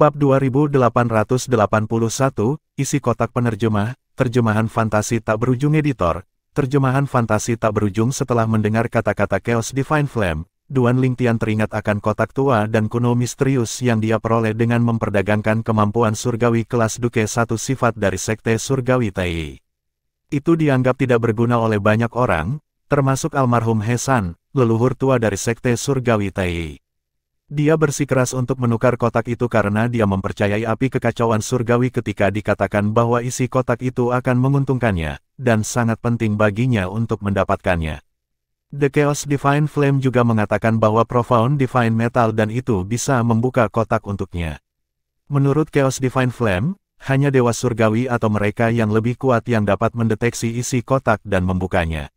Bab 2881, isi kotak penerjemah, terjemahan fantasi tak berujung editor, terjemahan fantasi tak berujung. Setelah mendengar kata-kata Chaos Divine Flame, Duan Lingtian teringat akan kotak tua dan kuno misterius yang dia peroleh dengan memperdagangkan kemampuan surgawi kelas Duke 1 sifat dari Sekte Surgawi Tai. Itu dianggap tidak berguna oleh banyak orang, termasuk almarhum He San, leluhur tua dari Sekte Surgawi Tai. Dia bersikeras untuk menukar kotak itu karena dia mempercayai api kekacauan surgawi ketika dikatakan bahwa isi kotak itu akan menguntungkannya, dan sangat penting baginya untuk mendapatkannya. The Chaos Divine Flame juga mengatakan bahwa Profound Divine Metal dan itu bisa membuka kotak untuknya. Menurut Chaos Divine Flame, hanya dewa surgawi atau mereka yang lebih kuat yang dapat mendeteksi isi kotak dan membukanya.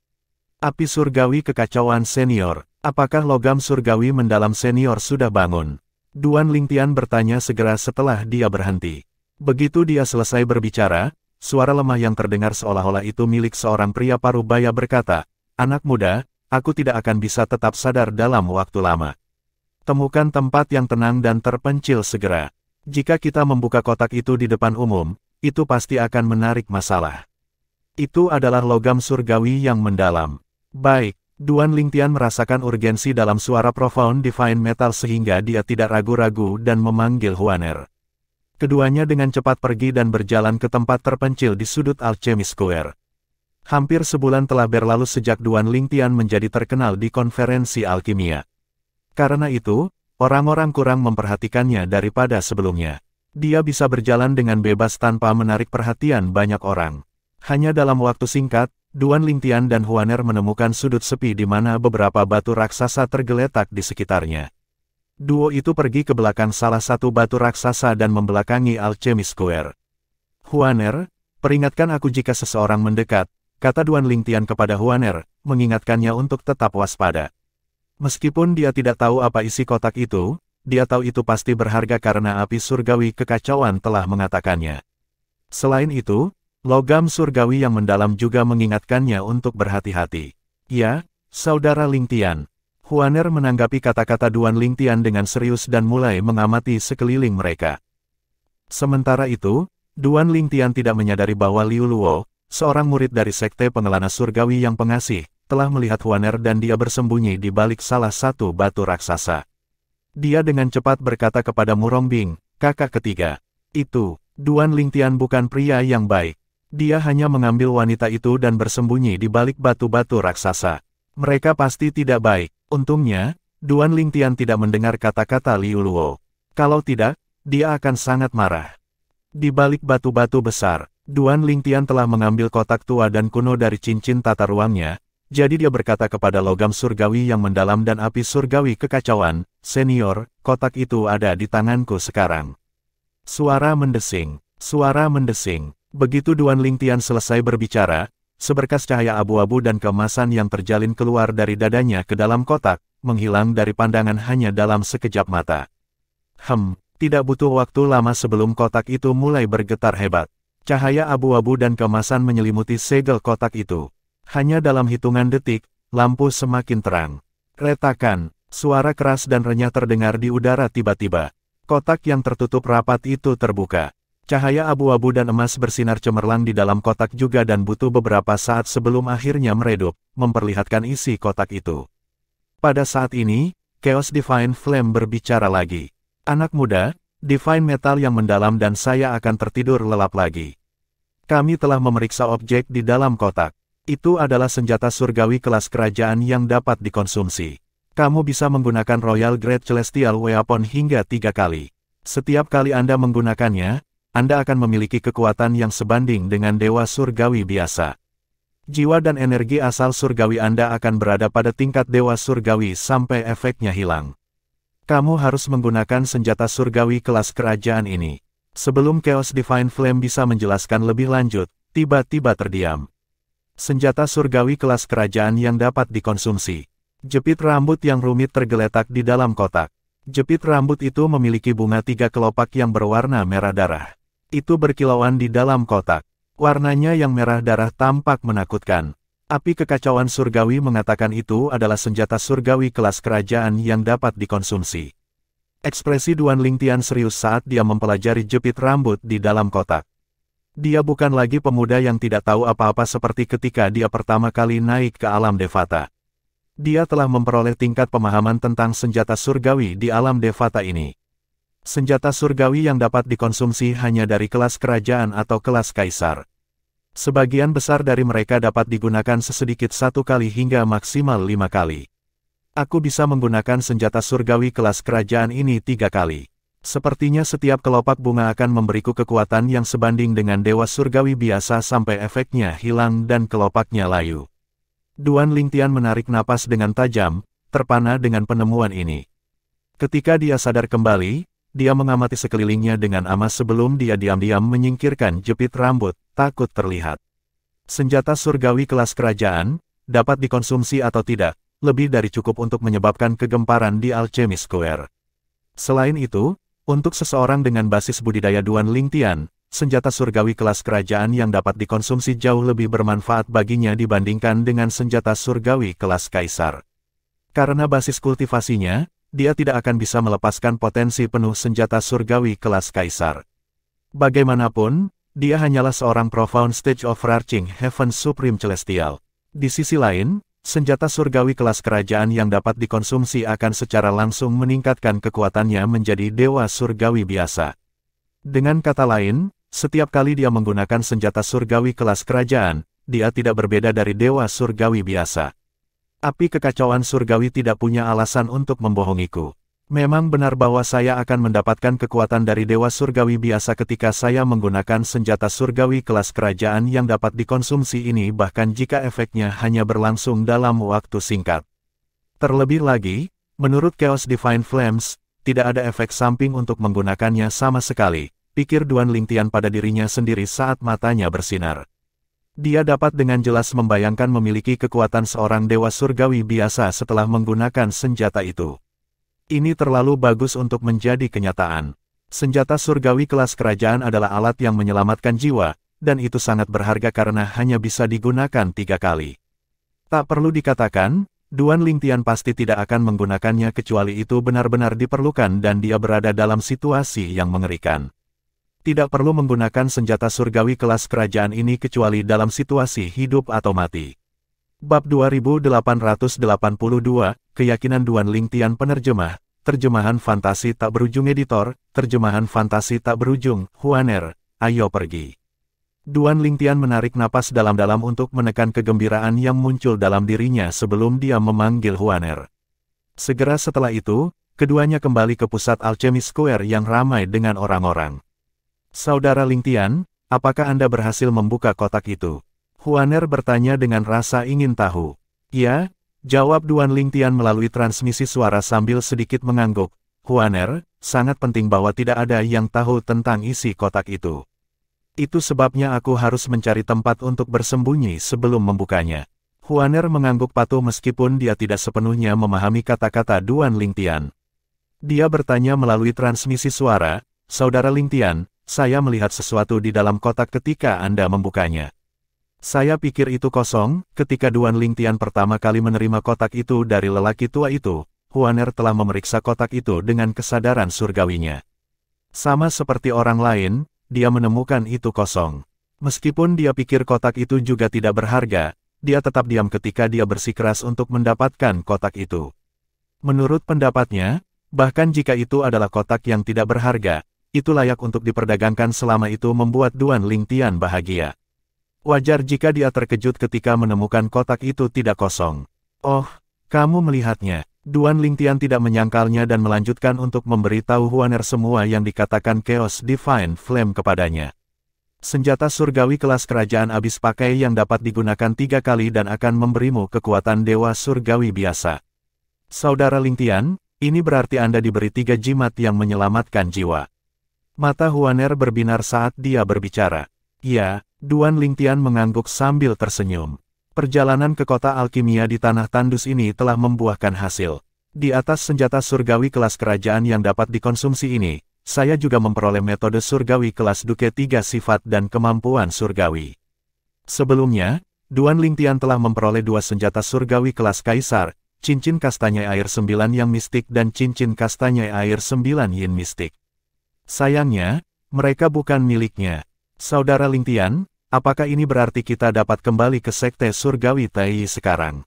Api surgawi kekacauan senior. Apakah logam surgawi mendalam senior sudah bangun? Duan Lingtian bertanya segera setelah dia berhenti. Begitu dia selesai berbicara, suara lemah yang terdengar seolah-olah itu milik seorang pria parubaya berkata, "Anak muda, aku tidak akan bisa tetap sadar dalam waktu lama. Temukan tempat yang tenang dan terpencil segera. Jika kita membuka kotak itu di depan umum, itu pasti akan menarik masalah. Itu adalah logam surgawi yang mendalam." Baik. Duan Lingtian merasakan urgensi dalam suara Profound Divine Metal sehingga dia tidak ragu-ragu dan memanggil Huaner. Keduanya dengan cepat pergi dan berjalan ke tempat terpencil di sudut Alchemy Square. Hampir sebulan telah berlalu sejak Duan Lingtian menjadi terkenal di konferensi alkimia. Karena itu, orang-orang kurang memperhatikannya daripada sebelumnya. Dia bisa berjalan dengan bebas tanpa menarik perhatian banyak orang. Hanya dalam waktu singkat, Duan Lingtian dan Huaner menemukan sudut sepi di mana beberapa batu raksasa tergeletak di sekitarnya. Duo itu pergi ke belakang salah satu batu raksasa dan membelakangi Alchemy Square. "Huaner, peringatkan aku jika seseorang mendekat," kata Duan Lingtian kepada Huaner, mengingatkannya untuk tetap waspada. Meskipun dia tidak tahu apa isi kotak itu, dia tahu itu pasti berharga karena api surgawi kekacauan telah mengatakannya. Selain itu, logam surgawi yang mendalam juga mengingatkannya untuk berhati-hati. "Ya, Saudara Lingtian." Huaner menanggapi kata-kata Duan Lingtian dengan serius dan mulai mengamati sekeliling mereka. Sementara itu, Duan Lingtian tidak menyadari bahwa Liu Luo, seorang murid dari Sekte Pengelana Surgawi yang pengasih, telah melihat Huaner dan dia bersembunyi di balik salah satu batu raksasa. Dia dengan cepat berkata kepada Murongbing, kakak ketiga, "Itu, Duan Lingtian bukan pria yang baik. Dia hanya mengambil wanita itu dan bersembunyi di balik batu-batu raksasa. Mereka pasti tidak baik." Untungnya, Duan Lingtian tidak mendengar kata-kata Liu Luo. Kalau tidak, dia akan sangat marah. Di balik batu-batu besar, Duan Lingtian telah mengambil kotak tua dan kuno dari cincin tata ruangnya, jadi dia berkata kepada logam surgawi yang mendalam dan api surgawi kekacauan, "Senior, kotak itu ada di tanganku sekarang." Suara mendesing. Begitu Duan Lingtian selesai berbicara, seberkas cahaya abu-abu dan keemasan yang terjalin keluar dari dadanya ke dalam kotak, menghilang dari pandangan hanya dalam sekejap mata. Tidak butuh waktu lama sebelum kotak itu mulai bergetar hebat. Cahaya abu-abu dan keemasan menyelimuti segel kotak itu. Hanya dalam hitungan detik, lampu semakin terang. Retakan, suara keras dan renyah terdengar di udara tiba-tiba. Kotak yang tertutup rapat itu terbuka. Cahaya abu-abu dan emas bersinar cemerlang di dalam kotak juga dan butuh beberapa saat sebelum akhirnya meredup, memperlihatkan isi kotak itu. Pada saat ini, Chaos Divine Flame berbicara lagi. "Anak muda, Divine Metal yang mendalam dan saya akan tertidur lelap lagi. Kami telah memeriksa objek di dalam kotak. Itu adalah senjata surgawi kelas kerajaan yang dapat dikonsumsi. Kamu bisa menggunakan Royal Great Celestial Weapon hingga 3 kali. Setiap kali Anda menggunakannya, Anda akan memiliki kekuatan yang sebanding dengan dewa surgawi biasa. Jiwa dan energi asal surgawi Anda akan berada pada tingkat dewa surgawi sampai efeknya hilang. Kamu harus menggunakan senjata surgawi kelas kerajaan ini." Sebelum Chaos Divine Flame bisa menjelaskan lebih lanjut, tiba-tiba terdiam. Senjata surgawi kelas kerajaan yang dapat dikonsumsi. Jepit rambut yang rumit tergeletak di dalam kotak. Jepit rambut itu memiliki bunga 3 kelopak yang berwarna merah darah. Itu berkilauan di dalam kotak. Warnanya yang merah darah tampak menakutkan. Api kekacauan surgawi mengatakan itu adalah senjata surgawi kelas kerajaan yang dapat dikonsumsi. Ekspresi Duan Lingtian serius saat dia mempelajari jepit rambut di dalam kotak. Dia bukan lagi pemuda yang tidak tahu apa-apa seperti ketika dia pertama kali naik ke alam Devata. Dia telah memperoleh tingkat pemahaman tentang senjata surgawi di alam Devata ini. Senjata surgawi yang dapat dikonsumsi hanya dari kelas kerajaan atau kelas kaisar. Sebagian besar dari mereka dapat digunakan sesedikit 1 kali hingga maksimal 5 kali. Aku bisa menggunakan senjata surgawi kelas kerajaan ini 3 kali. Sepertinya setiap kelopak bunga akan memberiku kekuatan yang sebanding dengan dewa surgawi biasa sampai efeknya hilang dan kelopaknya layu. Duan Lingtian menarik napas dengan tajam, terpana dengan penemuan ini. Ketika dia sadar kembali, dia mengamati sekelilingnya dengan amas sebelum dia diam-diam menyingkirkan jepit rambut, takut terlihat. Senjata surgawi kelas kerajaan, dapat dikonsumsi atau tidak, lebih dari cukup untuk menyebabkan kegemparan di Alchemist Square. Selain itu, untuk seseorang dengan basis budidaya Duan Lingtian, senjata surgawi kelas kerajaan yang dapat dikonsumsi jauh lebih bermanfaat baginya dibandingkan dengan senjata surgawi kelas kaisar. Karena basis kultivasinya, dia tidak akan bisa melepaskan potensi penuh senjata surgawi kelas kaisar. Bagaimanapun, dia hanyalah seorang profound stage of Overarching Heaven Supreme Celestial. Di sisi lain, senjata surgawi kelas kerajaan yang dapat dikonsumsi akan secara langsung meningkatkan kekuatannya menjadi dewa surgawi biasa. Dengan kata lain, setiap kali dia menggunakan senjata surgawi kelas kerajaan, dia tidak berbeda dari dewa surgawi biasa. Api kekacauan surgawi tidak punya alasan untuk membohongiku. Memang benar bahwa saya akan mendapatkan kekuatan dari dewa surgawi biasa ketika saya menggunakan senjata surgawi kelas kerajaan yang dapat dikonsumsi ini bahkan jika efeknya hanya berlangsung dalam waktu singkat. Terlebih lagi, menurut Chaos Divine Flames, tidak ada efek samping untuk menggunakannya sama sekali, pikir Duan Lingtian pada dirinya sendiri saat matanya bersinar. Dia dapat dengan jelas membayangkan memiliki kekuatan seorang dewa surgawi biasa setelah menggunakan senjata itu. Ini terlalu bagus untuk menjadi kenyataan. Senjata surgawi kelas kerajaan adalah alat yang menyelamatkan jiwa, dan itu sangat berharga karena hanya bisa digunakan 3 kali. Tak perlu dikatakan, Duan Lingtian pasti tidak akan menggunakannya kecuali itu benar-benar diperlukan dan dia berada dalam situasi yang mengerikan. Tidak perlu menggunakan senjata surgawi kelas kerajaan ini kecuali dalam situasi hidup atau mati. Bab 2882, Keyakinan Duan Lingtian Penerjemah, Terjemahan Fantasi Tak Berujung Editor, Terjemahan Fantasi Tak Berujung, Huaner, ayo pergi. Duan Lingtian menarik napas dalam-dalam untuk menekan kegembiraan yang muncul dalam dirinya sebelum dia memanggil Huaner. Segera setelah itu, keduanya kembali ke pusat Alchemist Square yang ramai dengan orang-orang. Saudara Lingtian, apakah Anda berhasil membuka kotak itu? Huaner bertanya dengan rasa ingin tahu. Ya, jawab Duan Lingtian melalui transmisi suara sambil sedikit mengangguk. Huaner, sangat penting bahwa tidak ada yang tahu tentang isi kotak itu. Itu sebabnya aku harus mencari tempat untuk bersembunyi sebelum membukanya. Huaner mengangguk patuh meskipun dia tidak sepenuhnya memahami kata-kata Duan Lingtian. Dia bertanya melalui transmisi suara, Saudara Lingtian, saya melihat sesuatu di dalam kotak ketika Anda membukanya. Saya pikir itu kosong. Ketika Duan Lingtian pertama kali menerima kotak itu dari lelaki tua itu, Huaner telah memeriksa kotak itu dengan kesadaran surgawinya. Sama seperti orang lain, dia menemukan itu kosong. Meskipun dia pikir kotak itu juga tidak berharga, dia tetap diam ketika dia bersikeras untuk mendapatkan kotak itu. Menurut pendapatnya, bahkan jika itu adalah kotak yang tidak berharga, itu layak untuk diperdagangkan selama itu membuat Duan Lingtian bahagia. Wajar jika dia terkejut ketika menemukan kotak itu tidak kosong. Oh, kamu melihatnya. Duan Lingtian tidak menyangkalnya dan melanjutkan untuk memberitahu Huaner semua yang dikatakan Chaos Divine Flame kepadanya. Senjata surgawi kelas kerajaan abis pakai yang dapat digunakan 3 kali dan akan memberimu kekuatan dewa surgawi biasa. Saudara Lingtian, ini berarti Anda diberi 3 jimat yang menyelamatkan jiwa. Mata Huaner berbinar saat dia berbicara. Ya, Duan Lingtian mengangguk sambil tersenyum. Perjalanan ke kota alkimia di tanah tandus ini telah membuahkan hasil. Di atas senjata surgawi kelas kerajaan yang dapat dikonsumsi ini, saya juga memperoleh metode surgawi kelas Duke 3 sifat dan kemampuan surgawi. Sebelumnya, Duan Lingtian telah memperoleh 2 senjata surgawi kelas kaisar, cincin kastanya air 9 yang mistik dan cincin kastanya air 9 yin mistik. Sayangnya, mereka bukan miliknya. Saudara Ling Tian, apakah ini berarti kita dapat kembali ke Sekte Surgawi Tai sekarang?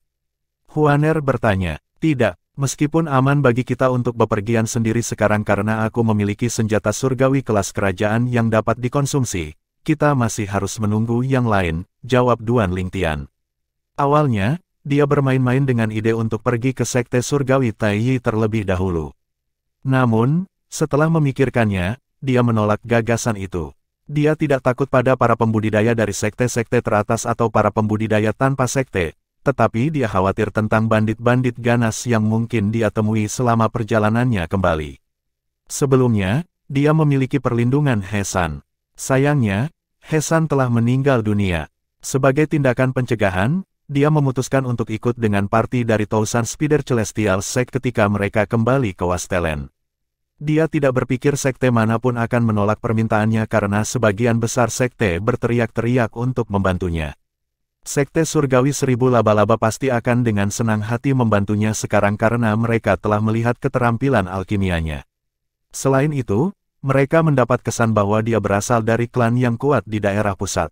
Huaner bertanya. Tidak, meskipun aman bagi kita untuk bepergian sendiri sekarang karena aku memiliki senjata surgawi kelas kerajaan yang dapat dikonsumsi, kita masih harus menunggu yang lain, jawab Duan Ling Tian. Awalnya, dia bermain-main dengan ide untuk pergi ke Sekte Surgawi Tai terlebih dahulu. Namun, setelah memikirkannya, dia menolak gagasan itu. Dia tidak takut pada para pembudidaya dari sekte-sekte teratas atau para pembudidaya tanpa sekte, tetapi dia khawatir tentang bandit-bandit ganas yang mungkin dia temui selama perjalanannya kembali. Sebelumnya, dia memiliki perlindungan Hesan. Sayangnya, Hesan telah meninggal dunia. Sebagai tindakan pencegahan, dia memutuskan untuk ikut dengan parti dari Tousan Spider Celestial Sect ketika mereka kembali ke Wastelen. Dia tidak berpikir sekte manapun akan menolak permintaannya karena sebagian besar sekte berteriak-teriak untuk membantunya. Sekte Surgawi 1000 Laba-Laba pasti akan dengan senang hati membantunya sekarang karena mereka telah melihat keterampilan alkimianya. Selain itu, mereka mendapat kesan bahwa dia berasal dari klan yang kuat di daerah pusat.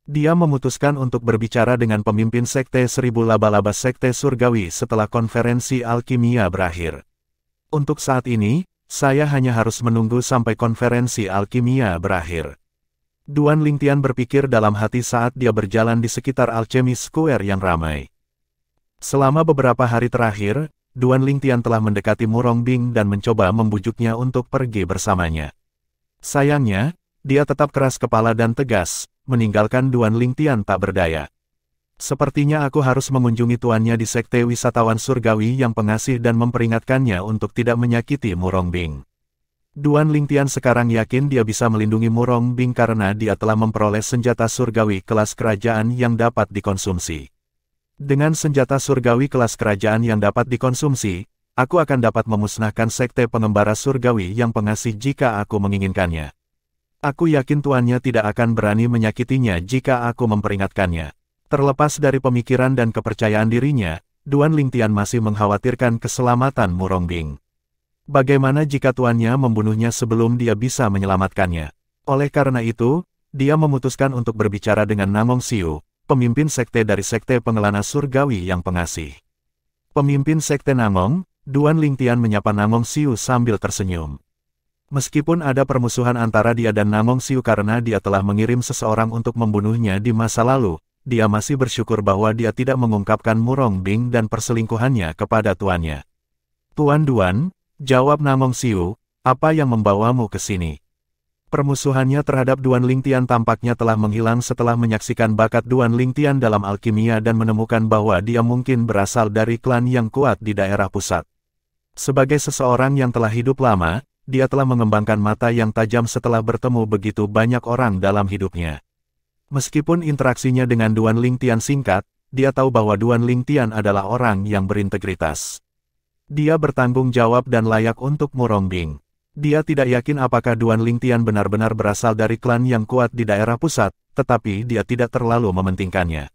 Dia memutuskan untuk berbicara dengan pemimpin Sekte 1000 Laba-Laba Sekte Surgawi setelah konferensi alkimia berakhir. Untuk saat ini, saya hanya harus menunggu sampai konferensi alkimia berakhir. Duan Ling Tian berpikir dalam hati saat dia berjalan di sekitar Alchemist Square yang ramai. Selama beberapa hari terakhir, Duan Ling Tian telah mendekati Murong Bing dan mencoba membujuknya untuk pergi bersamanya. Sayangnya, dia tetap keras kepala dan tegas, meninggalkan Duan Ling Tian tak berdaya. Sepertinya aku harus mengunjungi tuannya di Sekte Wisatawan Surgawi yang pengasih dan memperingatkannya untuk tidak menyakiti Murong Bing. Duan Ling Tian sekarang yakin dia bisa melindungi Murong Bing karena dia telah memperoleh senjata surgawi kelas kerajaan yang dapat dikonsumsi. Dengan senjata surgawi kelas kerajaan yang dapat dikonsumsi, aku akan dapat memusnahkan sekte pengembara surgawi yang pengasih jika aku menginginkannya. Aku yakin tuannya tidak akan berani menyakitinya jika aku memperingatkannya. Terlepas dari pemikiran dan kepercayaan dirinya, Duan Ling Tian masih mengkhawatirkan keselamatan Murong Bing. Bagaimana jika tuannya membunuhnya sebelum dia bisa menyelamatkannya? Oleh karena itu, dia memutuskan untuk berbicara dengan Namong Siu, pemimpin sekte dari Sekte Pengelana Surgawi yang pengasih. Pemimpin sekte Namong, Duan Ling Tian menyapa Namong Siu sambil tersenyum. Meskipun ada permusuhan antara dia dan Namong Siu karena dia telah mengirim seseorang untuk membunuhnya di masa lalu, dia masih bersyukur bahwa dia tidak mengungkapkan Murong Bing dan perselingkuhannya kepada tuannya. Tuan Duan, jawab Namong Siu, apa yang membawamu ke sini? Permusuhannya terhadap Duan Ling Tian tampaknya telah menghilang setelah menyaksikan bakat Duan Ling Tian dalam alkimia dan menemukan bahwa dia mungkin berasal dari klan yang kuat di daerah pusat. Sebagai seseorang yang telah hidup lama, dia telah mengembangkan mata yang tajam setelah bertemu begitu banyak orang dalam hidupnya. Meskipun interaksinya dengan Duan Ling Tian singkat, dia tahu bahwa Duan Ling Tian adalah orang yang berintegritas. Dia bertanggung jawab dan layak untuk Murong Bing. Dia tidak yakin apakah Duan Ling Tian benar-benar berasal dari klan yang kuat di daerah pusat, tetapi dia tidak terlalu mementingkannya.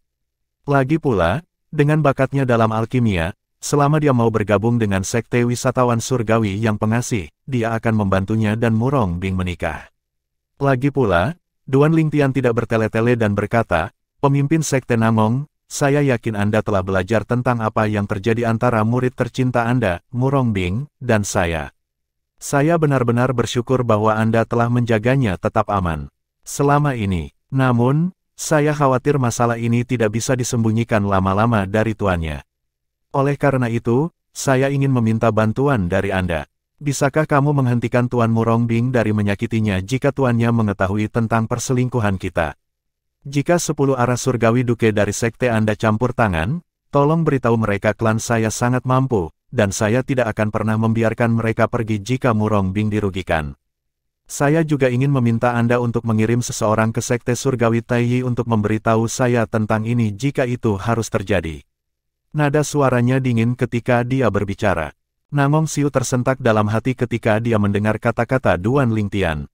Lagi pula, dengan bakatnya dalam alkimia, selama dia mau bergabung dengan Sekte Wisatawan Surgawi yang pengasih, dia akan membantunya dan Murong Bing menikah. Lagi pula, Duan Ling Tian tidak bertele-tele dan berkata, pemimpin Sekte Namong, saya yakin Anda telah belajar tentang apa yang terjadi antara murid tercinta Anda, Murong Bing, dan saya. Saya benar-benar bersyukur bahwa Anda telah menjaganya tetap aman selama ini. Namun, saya khawatir masalah ini tidak bisa disembunyikan lama-lama dari tuannya. Oleh karena itu, saya ingin meminta bantuan dari Anda. Bisakah kamu menghentikan Tuan Murong Bing dari menyakitinya jika tuannya mengetahui tentang perselingkuhan kita? Jika 10 arah surgawi duke dari sekte Anda campur tangan, tolong beritahu mereka klan saya sangat mampu, dan saya tidak akan pernah membiarkan mereka pergi jika Murong Bing dirugikan. Saya juga ingin meminta Anda untuk mengirim seseorang ke sekte surgawi Taiyi untuk memberitahu saya tentang ini jika itu harus terjadi. Nada suaranya dingin ketika dia berbicara. Namong Siu tersentak dalam hati ketika dia mendengar kata-kata Duan Ling Tian.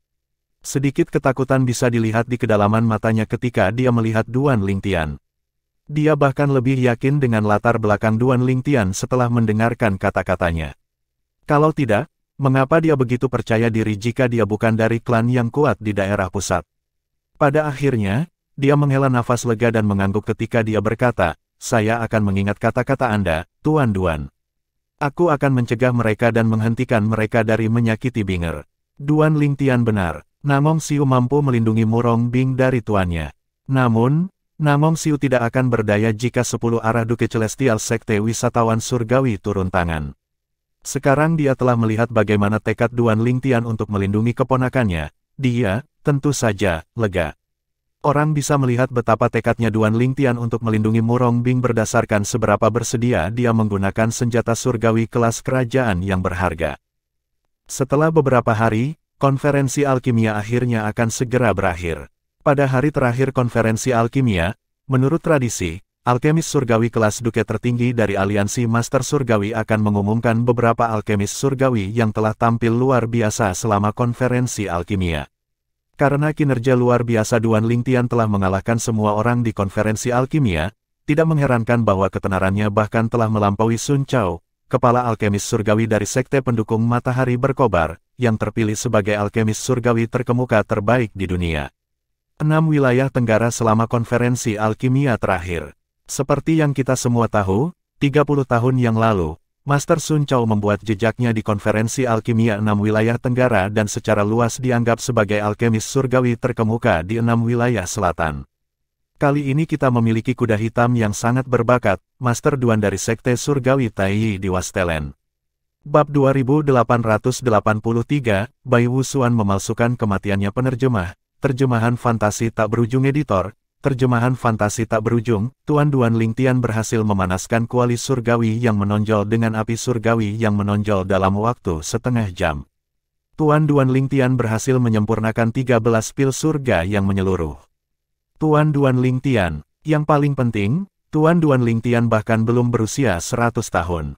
Sedikit ketakutan bisa dilihat di kedalaman matanya ketika dia melihat Duan Ling Tian. Dia bahkan lebih yakin dengan latar belakang Duan Lingtian setelah mendengarkan kata-katanya. Kalau tidak, mengapa dia begitu percaya diri jika dia bukan dari klan yang kuat di daerah pusat? Pada akhirnya, dia menghela nafas lega dan mengangguk ketika dia berkata, "Saya akan mengingat kata-kata Anda, Tuan Duan. Aku akan mencegah mereka dan menghentikan mereka dari menyakiti Binger." Duan Lingtian benar. Namong Siu mampu melindungi Murong Bing dari tuannya. Namun, Namong Siu tidak akan berdaya jika 10 arah Duke Celestial Sekte Wisatawan Surgawi turun tangan. Sekarang dia telah melihat bagaimana tekad Duan Lingtian untuk melindungi keponakannya. Dia, tentu saja, lega. Orang bisa melihat betapa tekadnya Duan Lingtian untuk melindungi Murong Bing berdasarkan seberapa bersedia dia menggunakan senjata surgawi kelas kerajaan yang berharga. Setelah beberapa hari, konferensi alkimia akhirnya akan segera berakhir. Pada hari terakhir konferensi alkimia, menurut tradisi, alkemis surgawi kelas Duke tertinggi dari Aliansi Master Surgawi akan mengumumkan beberapa alkemis surgawi yang telah tampil luar biasa selama konferensi alkimia. Karena kinerja luar biasa Duan Lingtian telah mengalahkan semua orang di konferensi alkimia, tidak mengherankan bahwa ketenarannya bahkan telah melampaui Sun Chao, kepala alkemis surgawi dari Sekte Pendukung Matahari Berkobar, yang terpilih sebagai alkemis surgawi terkemuka terbaik di dunia. 6 wilayah Tenggara selama konferensi alkimia terakhir. Seperti yang kita semua tahu, 30 tahun yang lalu, Master Sun Chao membuat jejaknya di konferensi alkimia 6 wilayah Tenggara dan secara luas dianggap sebagai alkemis surgawi terkemuka di 6 wilayah selatan. Kali ini kita memiliki kuda hitam yang sangat berbakat, Master Duan dari Sekte Surgawi Taiyi di Wastelen. Bab 2883, Bai Wusuan memalsukan kematiannya. Penerjemah, terjemahan fantasi tak berujung editor, terjemahan fantasi tak berujung. Tuan Duan Lingtian berhasil memanaskan kuali surgawi yang menonjol dengan api surgawi yang menonjol dalam waktu setengah jam. Tuan Duan Lingtian berhasil menyempurnakan 13 pil surga yang menyeluruh. Tuan Duan Lingtian, yang paling penting, Tuan Duan Lingtian bahkan belum berusia 100 tahun.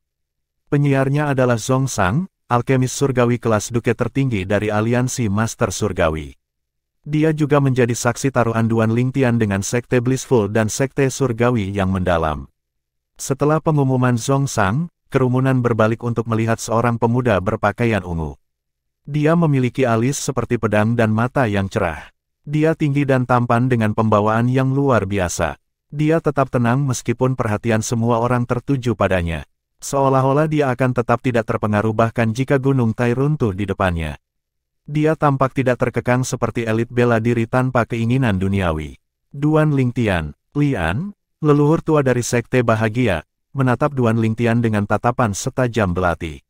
Penyiarnya adalah Zhong Sang, alkemis surgawi kelas Duke tertinggi dari Aliansi Master Surgawi. Dia juga menjadi saksi taruhan Duan Lingtian dengan Sekte Blissful dan Sekte Surgawi yang mendalam. Setelah pengumuman Zhong Sang, kerumunan berbalik untuk melihat seorang pemuda berpakaian ungu. Dia memiliki alis seperti pedang dan mata yang cerah. Dia tinggi dan tampan dengan pembawaan yang luar biasa. Dia tetap tenang meskipun perhatian semua orang tertuju padanya. Seolah-olah dia akan tetap tidak terpengaruh bahkan jika Gunung Tai runtuh di depannya. Dia tampak tidak terkekang seperti elit bela diri tanpa keinginan duniawi. Duan Lingtian, Lian, leluhur tua dari Sekte Bahagia, menatap Duan Lingtian dengan tatapan setajam belati.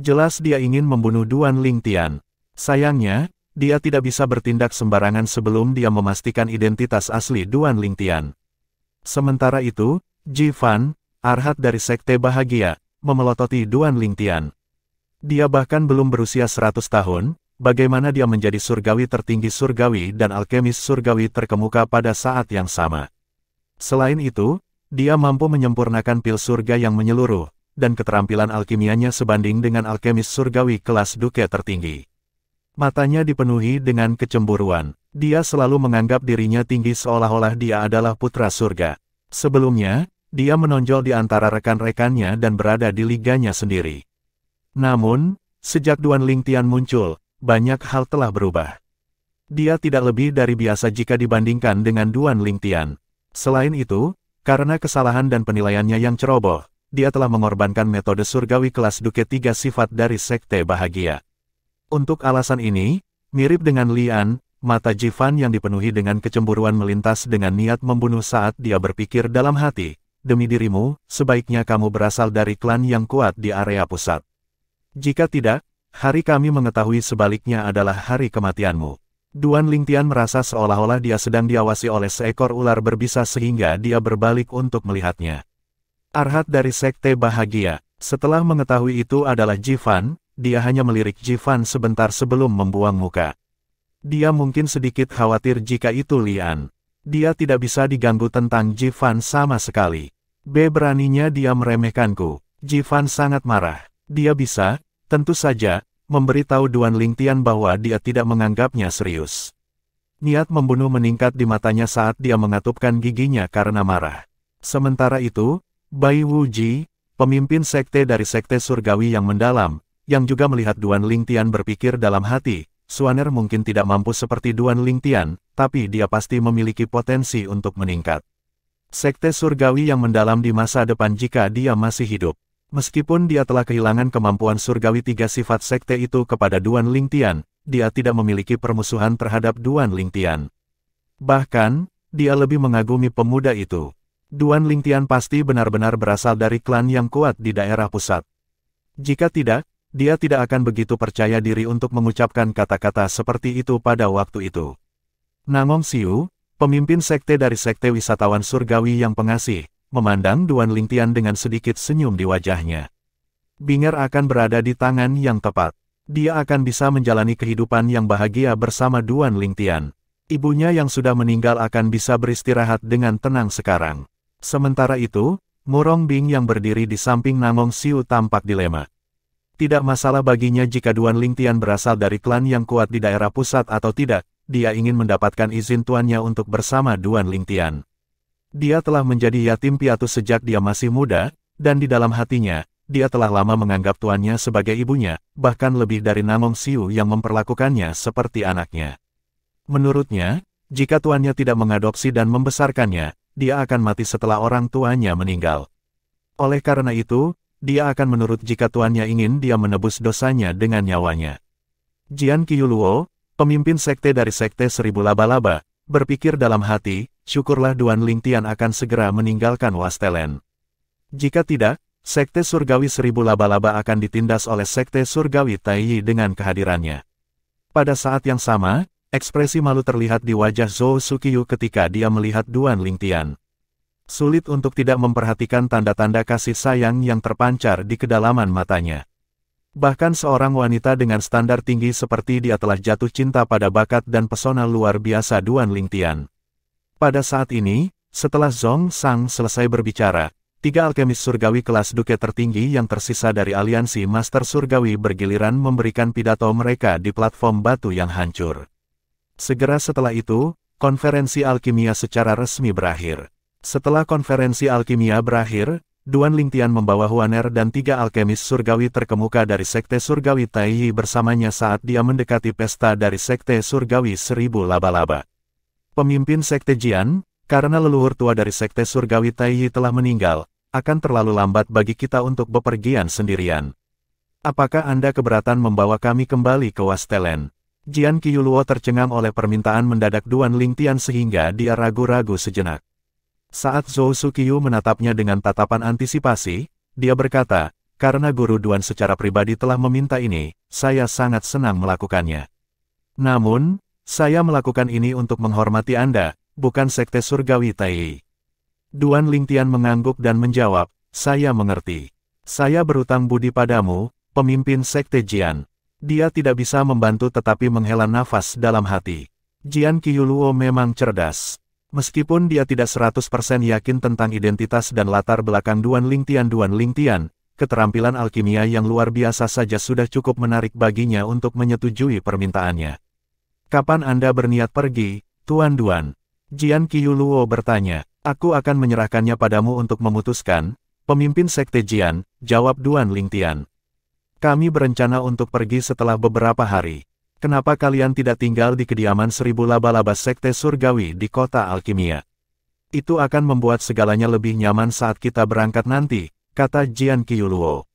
Jelas dia ingin membunuh Duan Lingtian. Sayangnya, dia tidak bisa bertindak sembarangan sebelum dia memastikan identitas asli Duan Lingtian. Sementara itu, Ji Fan, Arhat dari Sekte Bahagia, memelototi Duan Lingtian. Dia bahkan belum berusia 100 tahun, bagaimana dia menjadi surgawi tertinggi surgawi dan alkemis surgawi terkemuka pada saat yang sama. Selain itu, dia mampu menyempurnakan pil surga yang menyeluruh, dan keterampilan alkimianya sebanding dengan alkemis surgawi kelas Duke tertinggi. Matanya dipenuhi dengan kecemburuan. Dia selalu menganggap dirinya tinggi seolah-olah dia adalah putra surga. Sebelumnya, dia menonjol di antara rekan-rekannya dan berada di liganya sendiri. Namun, sejak Duan Lingtian muncul, banyak hal telah berubah. Dia tidak lebih dari biasa jika dibandingkan dengan Duan Lingtian. Selain itu, karena kesalahan dan penilaiannya yang ceroboh, dia telah mengorbankan metode surgawi kelas Duke 3 sifat dari Sekte Bahagia. Untuk alasan ini, mirip dengan Lian, mata Ji Fan yang dipenuhi dengan kecemburuan melintas dengan niat membunuh saat dia berpikir dalam hati, "Demi dirimu, sebaiknya kamu berasal dari klan yang kuat di area pusat. Jika tidak, hari kami mengetahui sebaliknya adalah hari kematianmu." Duan Lingtian merasa seolah-olah dia sedang diawasi oleh seekor ular berbisa sehingga dia berbalik untuk melihatnya. Arhat dari Sekte Bahagia, setelah mengetahui itu adalah Ji Fan, dia hanya melirik Ji Fan sebentar sebelum membuang muka. Dia mungkin sedikit khawatir jika itu Lian. Dia tidak bisa diganggu tentang Ji Fan sama sekali. Beraninya dia meremehkanku. Ji Fan sangat marah. Dia bisa, tentu saja, memberitahu Duan Lingtian bahwa dia tidak menganggapnya serius. Niat membunuh meningkat di matanya saat dia mengatupkan giginya karena marah. Sementara itu, Bai Wuji, pemimpin sekte dari sekte surgawi yang mendalam, yang juga melihat Duan Lingtian berpikir dalam hati, Suaner mungkin tidak mampu seperti Duan Lingtian, tapi dia pasti memiliki potensi untuk meningkat. Sekte surgawi yang mendalam di masa depan jika dia masih hidup. Meskipun dia telah kehilangan kemampuan surgawi 3 sifat sekte itu kepada Duan Lingtian, dia tidak memiliki permusuhan terhadap Duan Lingtian. Bahkan, dia lebih mengagumi pemuda itu. Duan Lingtian pasti benar-benar berasal dari klan yang kuat di daerah pusat. Jika tidak, dia tidak akan begitu percaya diri untuk mengucapkan kata-kata seperti itu pada waktu itu. Nangong Siu, pemimpin sekte dari sekte wisatawan surgawi yang pengasih, memandang Duan Lingtian dengan sedikit senyum di wajahnya. Binger akan berada di tangan yang tepat. Dia akan bisa menjalani kehidupan yang bahagia bersama Duan Lingtian. Ibunya yang sudah meninggal akan bisa beristirahat dengan tenang sekarang. Sementara itu, Murong Bing yang berdiri di samping Nangong Siu tampak dilema. Tidak masalah baginya jika Duan Lingtian berasal dari klan yang kuat di daerah pusat atau tidak, dia ingin mendapatkan izin tuannya untuk bersama Duan Lingtian. Dia telah menjadi yatim piatu sejak dia masih muda, dan di dalam hatinya, dia telah lama menganggap tuannya sebagai ibunya, bahkan lebih dari Nangong Siu yang memperlakukannya seperti anaknya. Menurutnya, jika tuannya tidak mengadopsi dan membesarkannya, dia akan mati setelah orang tuanya meninggal. Oleh karena itu, dia akan menurut jika tuannya ingin dia menebus dosanya dengan nyawanya. Jian Qiuluo, pemimpin sekte dari sekte Seribu Laba-Laba, berpikir dalam hati, syukurlah Duan Lingtian akan segera meninggalkan Wastelen. Jika tidak, sekte surgawi Seribu Laba-Laba akan ditindas oleh sekte surgawi Taiyi dengan kehadirannya. Pada saat yang sama, ekspresi malu terlihat di wajah Zhou Suqiyu ketika dia melihat Duan Lingtian. Sulit untuk tidak memperhatikan tanda-tanda kasih sayang yang terpancar di kedalaman matanya. Bahkan seorang wanita dengan standar tinggi seperti dia telah jatuh cinta pada bakat dan pesona luar biasa Duan Lingtian. Pada saat ini, setelah Zhong Sang selesai berbicara, 3 alkemis surgawi kelas duke tertinggi yang tersisa dari aliansi Master Surgawi bergiliran memberikan pidato mereka di platform batu yang hancur. Segera setelah itu, konferensi alkimia secara resmi berakhir. Setelah konferensi alkimia berakhir, Duan Lingtian membawa Huaner dan 3 alkemis surgawi terkemuka dari sekte surgawi Taiyi bersamanya saat dia mendekati pesta dari sekte surgawi Seribu Laba-Laba. Pemimpin sekte Jian, karena leluhur tua dari sekte surgawi Taiyi telah meninggal, akan terlalu lambat bagi kita untuk bepergian sendirian. Apakah Anda keberatan membawa kami kembali ke Wastelen? Jian Qiuluo tercengang oleh permintaan mendadak Duan Lingtian sehingga dia ragu-ragu sejenak. Saat Zhou Suqiyu menatapnya dengan tatapan antisipasi, dia berkata, karena Guru Duan secara pribadi telah meminta ini, saya sangat senang melakukannya. Namun, saya melakukan ini untuk menghormati Anda, bukan sekte surgawi Taiyi. Duan Lingtian mengangguk dan menjawab, saya mengerti. Saya berutang budi padamu, pemimpin sekte Jian. Dia tidak bisa membantu tetapi menghela nafas dalam hati. Jian Qiuluo memang cerdas. Meskipun dia tidak 100% yakin tentang identitas dan latar belakang Duan Lingtian, keterampilan alkimia yang luar biasa saja sudah cukup menarik baginya untuk menyetujui permintaannya. Kapan Anda berniat pergi, Tuan Duan? Jian Qiuluo bertanya. Aku akan menyerahkannya padamu untuk memutuskan, pemimpin sekte Jian, jawab Duan Lingtian. Kami berencana untuk pergi setelah beberapa hari. Kenapa kalian tidak tinggal di kediaman Seribu Laba-Laba sekte surgawi di kota alkimia? Itu akan membuat segalanya lebih nyaman saat kita berangkat nanti, kata Jian Qiuluo.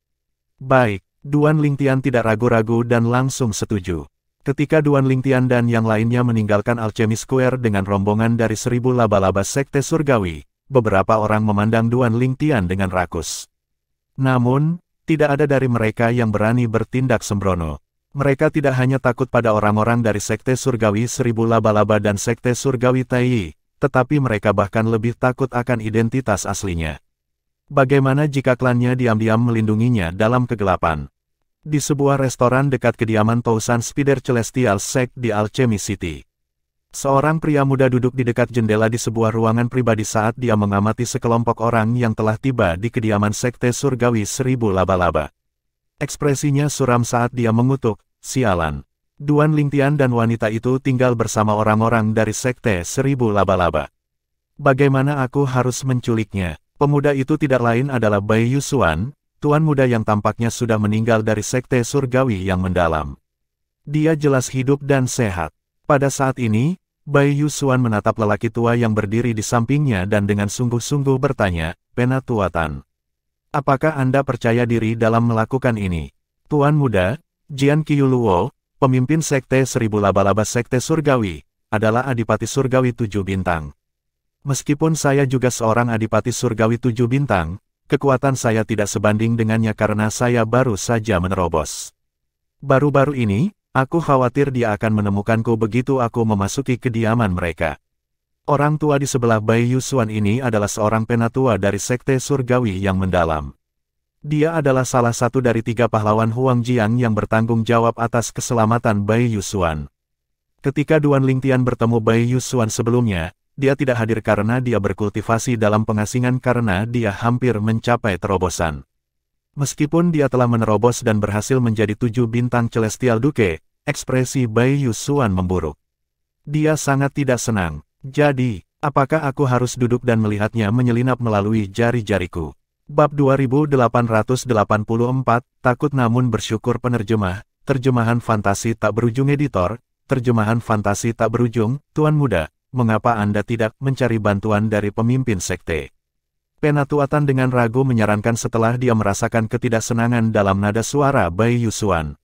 Baik, Duan Lingtian tidak ragu-ragu dan langsung setuju. Ketika Duan Lingtian dan yang lainnya meninggalkan Alchemy Square dengan rombongan dari Seribu Laba-Laba sekte surgawi, beberapa orang memandang Duan Lingtian dengan rakus. Namun, tidak ada dari mereka yang berani bertindak sembrono. Mereka tidak hanya takut pada orang-orang dari sekte surgawi Seribu Laba-Laba dan sekte surgawi Taiyi, tetapi mereka bahkan lebih takut akan identitas aslinya. Bagaimana jika klannya diam-diam melindunginya dalam kegelapan? Di sebuah restoran dekat kediaman Tousan Spider Celestial Sect di Alchemy City. Seorang pria muda duduk di dekat jendela di sebuah ruangan pribadi saat dia mengamati sekelompok orang yang telah tiba di kediaman sekte surgawi Seribu Laba-Laba. Ekspresinya suram saat dia mengutuk, sialan. Duan Lingtian dan wanita itu tinggal bersama orang-orang dari sekte Seribu Laba-Laba. Bagaimana aku harus menculiknya? Pemuda itu tidak lain adalah Bai Yusuan, tuan muda yang tampaknya sudah meninggal dari sekte surgawi yang mendalam. Dia jelas hidup dan sehat. Pada saat ini, Bai Yusuan menatap lelaki tua yang berdiri di sampingnya dan dengan sungguh-sungguh bertanya, "Penatuatan, apakah Anda percaya diri dalam melakukan ini?" Tuan muda, Jian Qiuluo, pemimpin sekte Seribu Laba-Laba Sekte Surgawi, adalah Adipati Surgawi 7 bintang. Meskipun saya juga seorang Adipati Surgawi 7 bintang, kekuatan saya tidak sebanding dengannya karena saya baru saja menerobos. Baru-baru ini, aku khawatir dia akan menemukanku begitu aku memasuki kediaman mereka. Orang tua di sebelah Bai Yusuan ini adalah seorang penatua dari sekte surgawi yang mendalam. Dia adalah salah satu dari 3 pahlawan Huang Jiang yang bertanggung jawab atas keselamatan Bai Yusuan. Ketika Duan Lingtian bertemu Bai Yusuan sebelumnya, dia tidak hadir karena dia berkultivasi dalam pengasingan karena dia hampir mencapai terobosan. Meskipun dia telah menerobos dan berhasil menjadi 7 bintang Celestial Duke, ekspresi Bai Yusuan memburuk. Dia sangat tidak senang. Jadi, apakah aku harus duduk dan melihatnya menyelinap melalui jari-jariku? Bab 2884, Takut Namun Bersyukur. Penerjemah, Terjemahan Fantasi Tak Berujung Editor, Terjemahan Fantasi Tak Berujung. Tuan muda, mengapa Anda tidak mencari bantuan dari pemimpin sekte? Penatuatan dengan ragu menyarankan setelah dia merasakan ketidaksenangan dalam nada suara Bai Yusuan.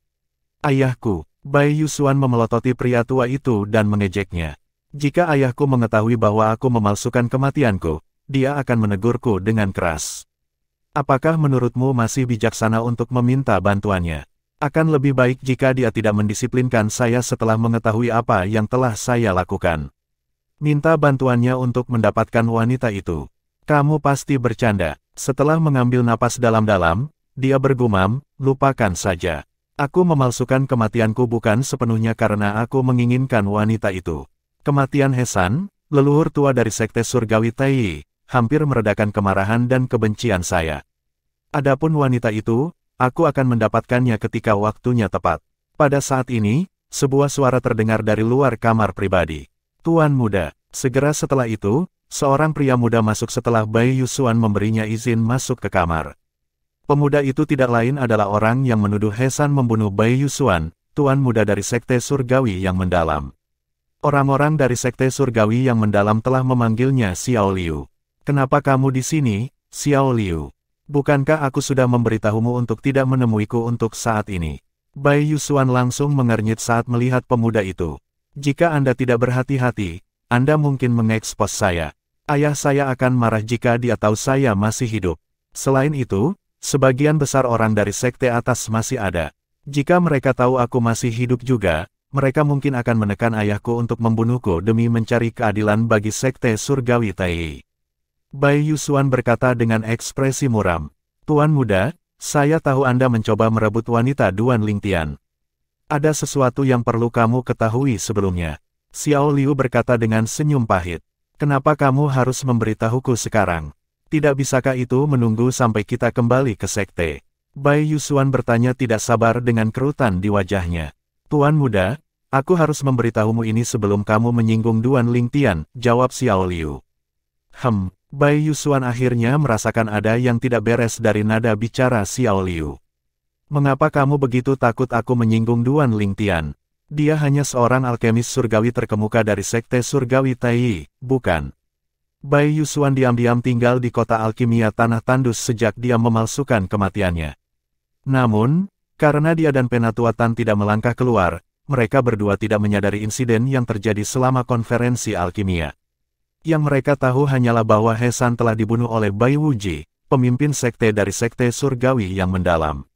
Ayahku, Bai Yusuan memelototi pria tua itu dan mengejeknya. Jika ayahku mengetahui bahwa aku memalsukan kematianku, dia akan menegurku dengan keras. Apakah menurutmu masih bijaksana untuk meminta bantuannya? Akan lebih baik jika dia tidak mendisiplinkan saya setelah mengetahui apa yang telah saya lakukan. Minta bantuannya untuk mendapatkan wanita itu. Kamu pasti bercanda. Setelah mengambil napas dalam-dalam, dia bergumam, lupakan saja. Aku memalsukan kematianku bukan sepenuhnya karena aku menginginkan wanita itu. Kematian Hesan, leluhur tua dari sekte surgawi Tai, hampir meredakan kemarahan dan kebencian saya. Adapun wanita itu, aku akan mendapatkannya ketika waktunya tepat. Pada saat ini, sebuah suara terdengar dari luar kamar pribadi. Tuan muda, segera setelah itu, seorang pria muda masuk setelah Bai Yusuan memberinya izin masuk ke kamar. Pemuda itu tidak lain adalah orang yang menuduh Hesan membunuh Bai Yusuan, tuan muda dari sekte surgawi yang mendalam. Orang-orang dari sekte surgawi yang mendalam telah memanggilnya Xiao Liu. Kenapa kamu di sini, Xiao Liu? Bukankah aku sudah memberitahumu untuk tidak menemuiku untuk saat ini? Bai Yusuan langsung mengernyit saat melihat pemuda itu. Jika Anda tidak berhati-hati, Anda mungkin mengekspos saya. Ayah saya akan marah jika dia tahu saya masih hidup. Selain itu, sebagian besar orang dari sekte atas masih ada. Jika mereka tahu aku masih hidup juga, mereka mungkin akan menekan ayahku untuk membunuhku demi mencari keadilan bagi sekte surgawi Tai. Bai Yusuan berkata dengan ekspresi muram. Tuan muda, saya tahu Anda mencoba merebut wanita Duan Lingtian. Ada sesuatu yang perlu kamu ketahui sebelumnya. Xiao Liu berkata dengan senyum pahit. Kenapa kamu harus memberitahuku sekarang? Tidak bisakah itu menunggu sampai kita kembali ke sekte? Bai Yusuan bertanya tidak sabar dengan kerutan di wajahnya. Tuan muda, aku harus memberitahumu ini sebelum kamu menyinggung Duan Lingtian, jawab Xiao Liu. Bai Yusuan akhirnya merasakan ada yang tidak beres dari nada bicara Xiao Liu. Mengapa kamu begitu takut aku menyinggung Duan Lingtian? Dia hanya seorang alkemis surgawi terkemuka dari sekte surgawi Tai, bukan? Bai Yusuan diam-diam tinggal di kota alkimia Tanah Tandus sejak dia memalsukan kematiannya. Namun, karena dia dan Penatuatan tidak melangkah keluar, mereka berdua tidak menyadari insiden yang terjadi selama konferensi alkimia. Yang mereka tahu hanyalah bahwa Hesan telah dibunuh oleh Bai Wuji, pemimpin sekte dari sekte surgawi yang mendalam.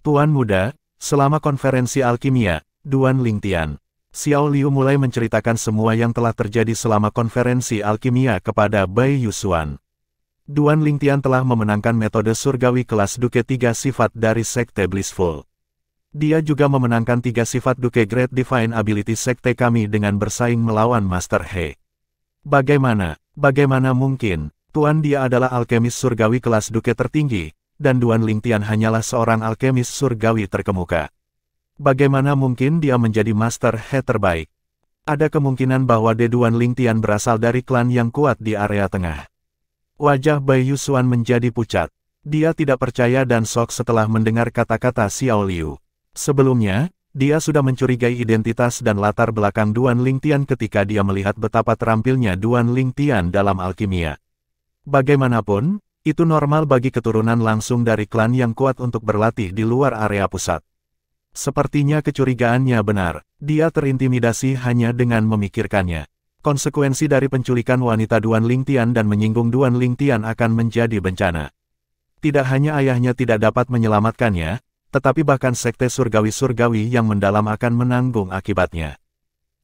Tuan muda, selama konferensi alkimia, Duan Lingtian, Xiao Liu mulai menceritakan semua yang telah terjadi selama konferensi alkimia kepada Bai Yusuan. Duan Lingtian telah memenangkan metode surgawi kelas Duke 3 sifat dari sekte Blissful. Dia juga memenangkan 3 sifat Duke Great Divine Ability sekte kami dengan bersaing melawan Master He. Bagaimana mungkin? Tuan dia adalah alkemis surgawi kelas Duke tertinggi, dan Duan Lingtian hanyalah seorang alkemis surgawi terkemuka. Bagaimana mungkin dia menjadi Master He terbaik? Ada kemungkinan bahwa De Duan Lingtian berasal dari klan yang kuat di area tengah. Wajah Bai Yusuan menjadi pucat. Dia tidak percaya dan shock setelah mendengar kata-kata Xiao Liu. Sebelumnya, dia sudah mencurigai identitas dan latar belakang Duan Lingtian ketika dia melihat betapa terampilnya Duan Lingtian dalam alkimia. Bagaimanapun, itu normal bagi keturunan langsung dari klan yang kuat untuk berlatih di luar area pusat. Sepertinya kecurigaannya benar, dia terintimidasi hanya dengan memikirkannya. Konsekuensi dari penculikan wanita Duan Lingtian dan menyinggung Duan Lingtian akan menjadi bencana. Tidak hanya ayahnya tidak dapat menyelamatkannya, tetapi bahkan sekte surgawi-surgawi yang mendalam akan menanggung akibatnya.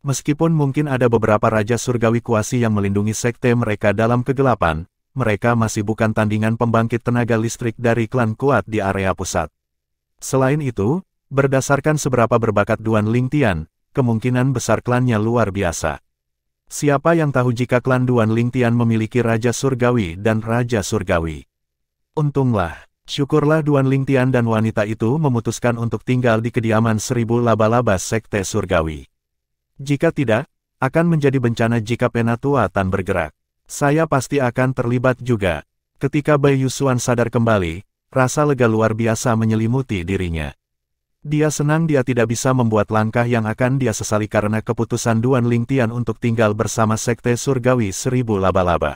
Meskipun mungkin ada beberapa raja surgawi kuasi yang melindungi sekte mereka dalam kegelapan, mereka masih bukan tandingan pembangkit tenaga listrik dari klan kuat di area pusat. Selain itu, berdasarkan seberapa berbakat Duan Lingtian, kemungkinan besar klannya luar biasa. Siapa yang tahu jika klan Duan Lingtian memiliki raja surgawi dan raja surgawi? Untunglah. Syukurlah Duan Lingtian dan wanita itu memutuskan untuk tinggal di kediaman 1000 laba-laba sekte surgawi. Jika tidak, akan menjadi bencana jika Penatua Tan bergerak. Saya pasti akan terlibat juga. Ketika Bai Yusuan sadar kembali, rasa lega luar biasa menyelimuti dirinya. Dia senang dia tidak bisa membuat langkah yang akan dia sesali karena keputusan Duan Lingtian untuk tinggal bersama sekte surgawi 1000 laba-laba.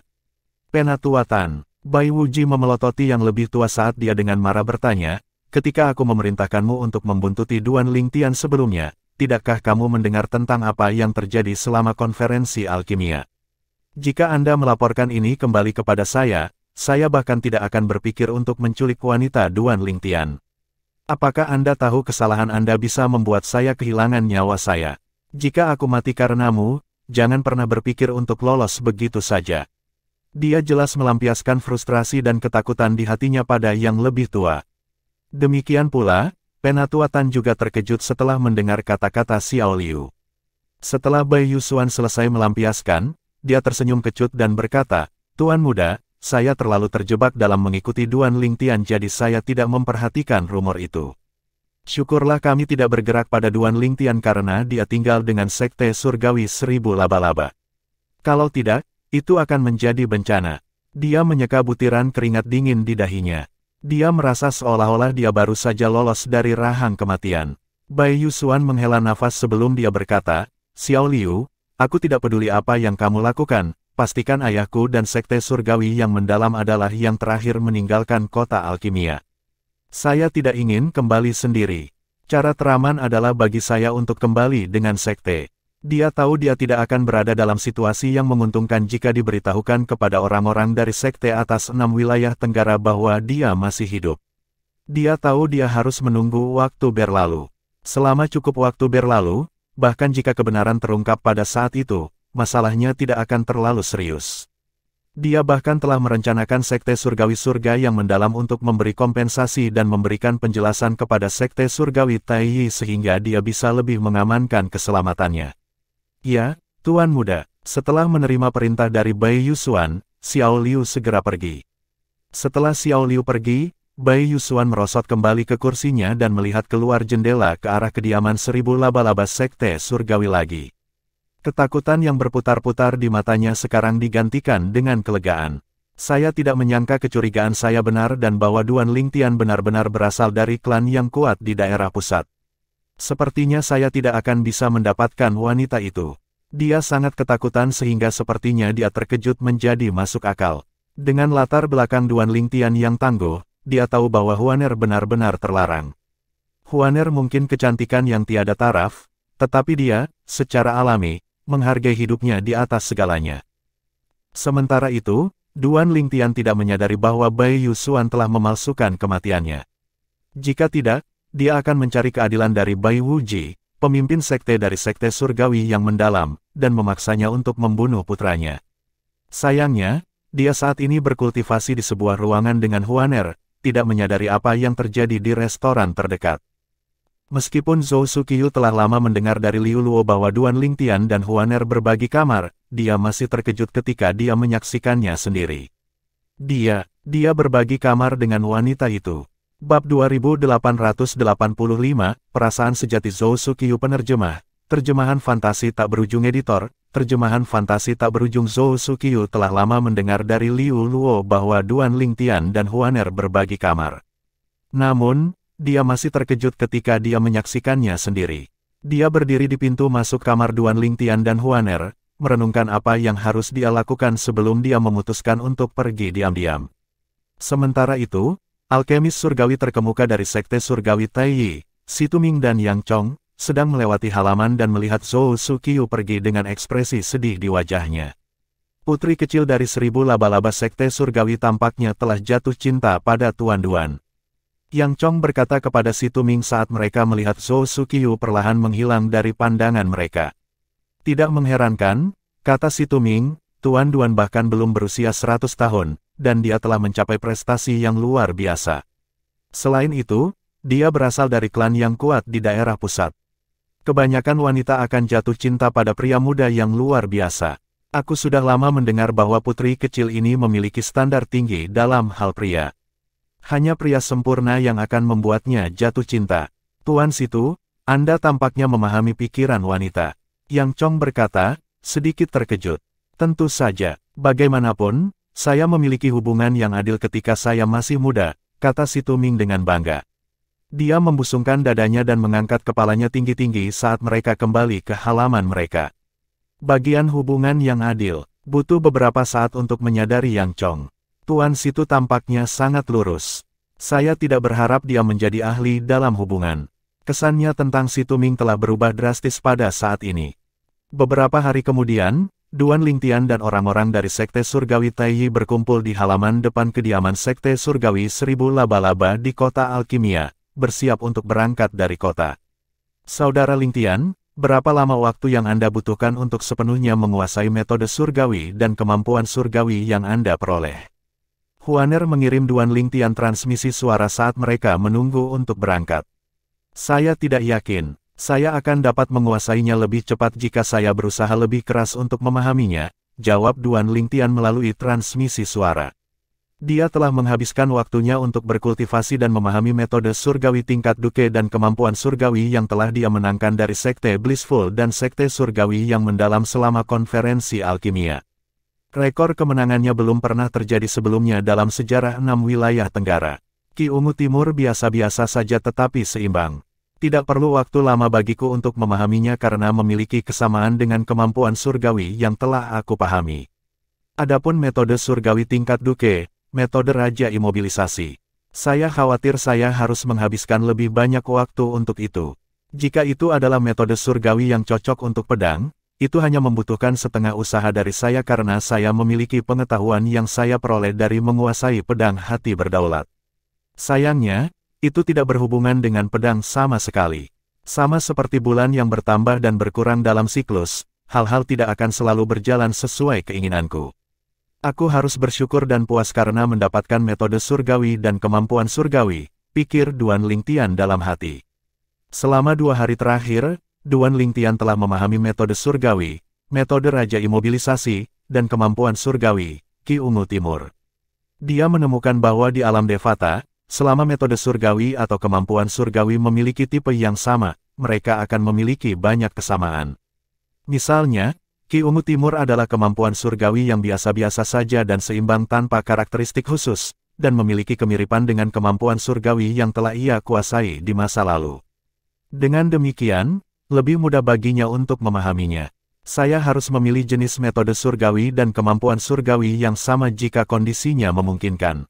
Penatua Tan. Bai Wuji memelototi yang lebih tua saat dia dengan marah bertanya, ketika aku memerintahkanmu untuk membuntuti Duan Lingtian sebelumnya, tidakkah kamu mendengar tentang apa yang terjadi selama konferensi alkimia? Jika Anda melaporkan ini kembali kepada saya bahkan tidak akan berpikir untuk menculik wanita Duan Lingtian. Apakah Anda tahu kesalahan Anda bisa membuat saya kehilangan nyawa saya? Jika aku mati karenamu, jangan pernah berpikir untuk lolos begitu saja. Dia jelas melampiaskan frustrasi dan ketakutan di hatinya pada yang lebih tua. Demikian pula, Penatua Tan juga terkejut setelah mendengar kata-kata Xiao Liu. Setelah Bai Yusuan selesai melampiaskan, dia tersenyum kecut dan berkata, "Tuan muda, saya terlalu terjebak dalam mengikuti Duan Lingtian jadi saya tidak memperhatikan rumor itu. Syukurlah kami tidak bergerak pada Duan Lingtian karena dia tinggal dengan sekte surgawi 1000 laba-laba. Kalau tidak, itu akan menjadi bencana." Dia menyeka butiran keringat dingin di dahinya. Dia merasa seolah-olah dia baru saja lolos dari rahang kematian. Bai Yusuan menghela nafas sebelum dia berkata, "Xiao Liu, aku tidak peduli apa yang kamu lakukan, pastikan ayahku dan sekte surgawi yang mendalam adalah yang terakhir meninggalkan kota alkimia. Saya tidak ingin kembali sendiri. Cara teraman adalah bagi saya untuk kembali dengan sekte." Dia tahu dia tidak akan berada dalam situasi yang menguntungkan jika diberitahukan kepada orang-orang dari sekte atas 6 wilayah Tenggara bahwa dia masih hidup. Dia tahu dia harus menunggu waktu berlalu. Selama cukup waktu berlalu, bahkan jika kebenaran terungkap pada saat itu, masalahnya tidak akan terlalu serius. Dia bahkan telah merencanakan sekte surgawi surga yang mendalam untuk memberi kompensasi dan memberikan penjelasan kepada sekte surgawi Taiyi sehingga dia bisa lebih mengamankan keselamatannya. "Ya, Tuan Muda." Setelah menerima perintah dari Bai Yusuan, Xiao Liu segera pergi. Setelah Xiao Liu pergi, Bai Yusuan merosot kembali ke kursinya dan melihat keluar jendela ke arah kediaman 1000 laba-laba sekte surgawi lagi. Ketakutan yang berputar-putar di matanya sekarang digantikan dengan kelegaan. Saya tidak menyangka kecurigaan saya benar dan bahwa Duan Lingtian benar-benar berasal dari klan yang kuat di daerah pusat. Sepertinya saya tidak akan bisa mendapatkan wanita itu. Dia sangat ketakutan sehingga sepertinya dia terkejut menjadi masuk akal. Dengan latar belakang Duan Lingtian yang tangguh, dia tahu bahwa Huaner benar-benar terlarang. Huaner mungkin kecantikan yang tiada taraf, tetapi dia, secara alami, menghargai hidupnya di atas segalanya. Sementara itu, Duan Lingtian tidak menyadari bahwa Bai Yusuan telah memalsukan kematiannya. Jika tidak, dia akan mencari keadilan dari Bai Wuji, pemimpin sekte dari sekte surgawi yang mendalam, dan memaksanya untuk membunuh putranya. Sayangnya, dia saat ini berkultivasi di sebuah ruangan dengan Huaner, tidak menyadari apa yang terjadi di restoran terdekat. Meskipun Zhou Suqiyu telah lama mendengar dari Liu Luo bahwa Duan Lingtian dan Huaner berbagi kamar, dia masih terkejut ketika dia menyaksikannya sendiri. Dia berbagi kamar dengan wanita itu. Bab 2885, Perasaan Sejati Zhou Suqiyu penerjemah, Terjemahan Fantasi Tak Berujung Editor, terjemahan fantasi tak berujung. Zhou Suqiu telah lama mendengar dari Liu Luo bahwa Duan Lingtian dan Huaner berbagi kamar. Namun, dia masih terkejut ketika dia menyaksikannya sendiri. Dia berdiri di pintu masuk kamar Duan Lingtian dan Huaner, merenungkan apa yang harus dia lakukan sebelum dia memutuskan untuk pergi diam-diam. Sementara itu, alkemis surgawi terkemuka dari Sekte Surgawi Taiyi, Situming dan Yang Chong, sedang melewati halaman dan melihat Zhou Suqiu pergi dengan ekspresi sedih di wajahnya. Putri kecil dari 1000 laba-laba Sekte Surgawi tampaknya telah jatuh cinta pada Tuan Duan. Yang Chong berkata kepada Situming saat mereka melihat Zhou Suqiu perlahan menghilang dari pandangan mereka. Tidak mengherankan, kata Situming, Tuan Duan bahkan belum berusia 100 tahun, dan dia telah mencapai prestasi yang luar biasa. Selain itu, dia berasal dari klan yang kuat di daerah pusat. Kebanyakan wanita akan jatuh cinta pada pria muda yang luar biasa. Aku sudah lama mendengar bahwa putri kecil ini memiliki standar tinggi dalam hal pria. Hanya pria sempurna yang akan membuatnya jatuh cinta. Tuan Situ, Anda tampaknya memahami pikiran wanita. Yang Chong berkata, sedikit terkejut. Tentu saja, bagaimanapun, saya memiliki hubungan yang adil ketika saya masih muda, kata Situming dengan bangga. Dia membusungkan dadanya dan mengangkat kepalanya tinggi-tinggi saat mereka kembali ke halaman mereka. Bagian hubungan yang adil, butuh beberapa saat untuk menyadari Yang Chong. Tuan Situ tampaknya sangat lurus. Saya tidak berharap dia menjadi ahli dalam hubungan. Kesannya tentang Situming telah berubah drastis pada saat ini. Beberapa hari kemudian, Duan Lingtian dan orang-orang dari Sekte Surgawi Taiyi berkumpul di halaman depan kediaman Sekte Surgawi 1000 laba-laba di kota Alkimia, bersiap untuk berangkat dari kota. Saudara Lingtian, berapa lama waktu yang Anda butuhkan untuk sepenuhnya menguasai metode surgawi dan kemampuan surgawi yang Anda peroleh? Huaner mengirim Duan Lingtian transmisi suara saat mereka menunggu untuk berangkat. Saya tidak yakin, saya akan dapat menguasainya lebih cepat jika saya berusaha lebih keras untuk memahaminya, jawab Duan Lingtian melalui transmisi suara. Dia telah menghabiskan waktunya untuk berkultivasi dan memahami metode surgawi tingkat duke dan kemampuan surgawi yang telah dia menangkan dari Sekte Blissful dan Sekte Surgawi yang mendalam selama konferensi alkimia. Rekor kemenangannya belum pernah terjadi sebelumnya dalam sejarah 6 wilayah Tenggara. Ki Ungu Timur biasa-biasa saja tetapi seimbang. Tidak perlu waktu lama bagiku untuk memahaminya karena memiliki kesamaan dengan kemampuan surgawi yang telah aku pahami. Adapun metode surgawi tingkat duke, metode Raja Imobilisasi. Saya khawatir saya harus menghabiskan lebih banyak waktu untuk itu. Jika itu adalah metode surgawi yang cocok untuk pedang, itu hanya membutuhkan setengah usaha dari saya karena saya memiliki pengetahuan yang saya peroleh dari menguasai pedang hati berdaulat. Sayangnya, itu tidak berhubungan dengan pedang sama sekali. Sama seperti bulan yang bertambah dan berkurang dalam siklus, hal-hal tidak akan selalu berjalan sesuai keinginanku. Aku harus bersyukur dan puas karena mendapatkan metode surgawi dan kemampuan surgawi, pikir Duan Lingtian dalam hati. Selama 2 hari terakhir, Duan Lingtian telah memahami metode surgawi, metode Raja Imobilisasi, dan kemampuan surgawi, Ki Ungu Timur. Dia menemukan bahwa di alam Devata, selama metode surgawi atau kemampuan surgawi memiliki tipe yang sama, mereka akan memiliki banyak kesamaan. Misalnya, Ki Ungu Timur adalah kemampuan surgawi yang biasa-biasa saja dan seimbang tanpa karakteristik khusus, dan memiliki kemiripan dengan kemampuan surgawi yang telah ia kuasai di masa lalu. Dengan demikian, lebih mudah baginya untuk memahaminya. Saya harus memilih jenis metode surgawi dan kemampuan surgawi yang sama jika kondisinya memungkinkan.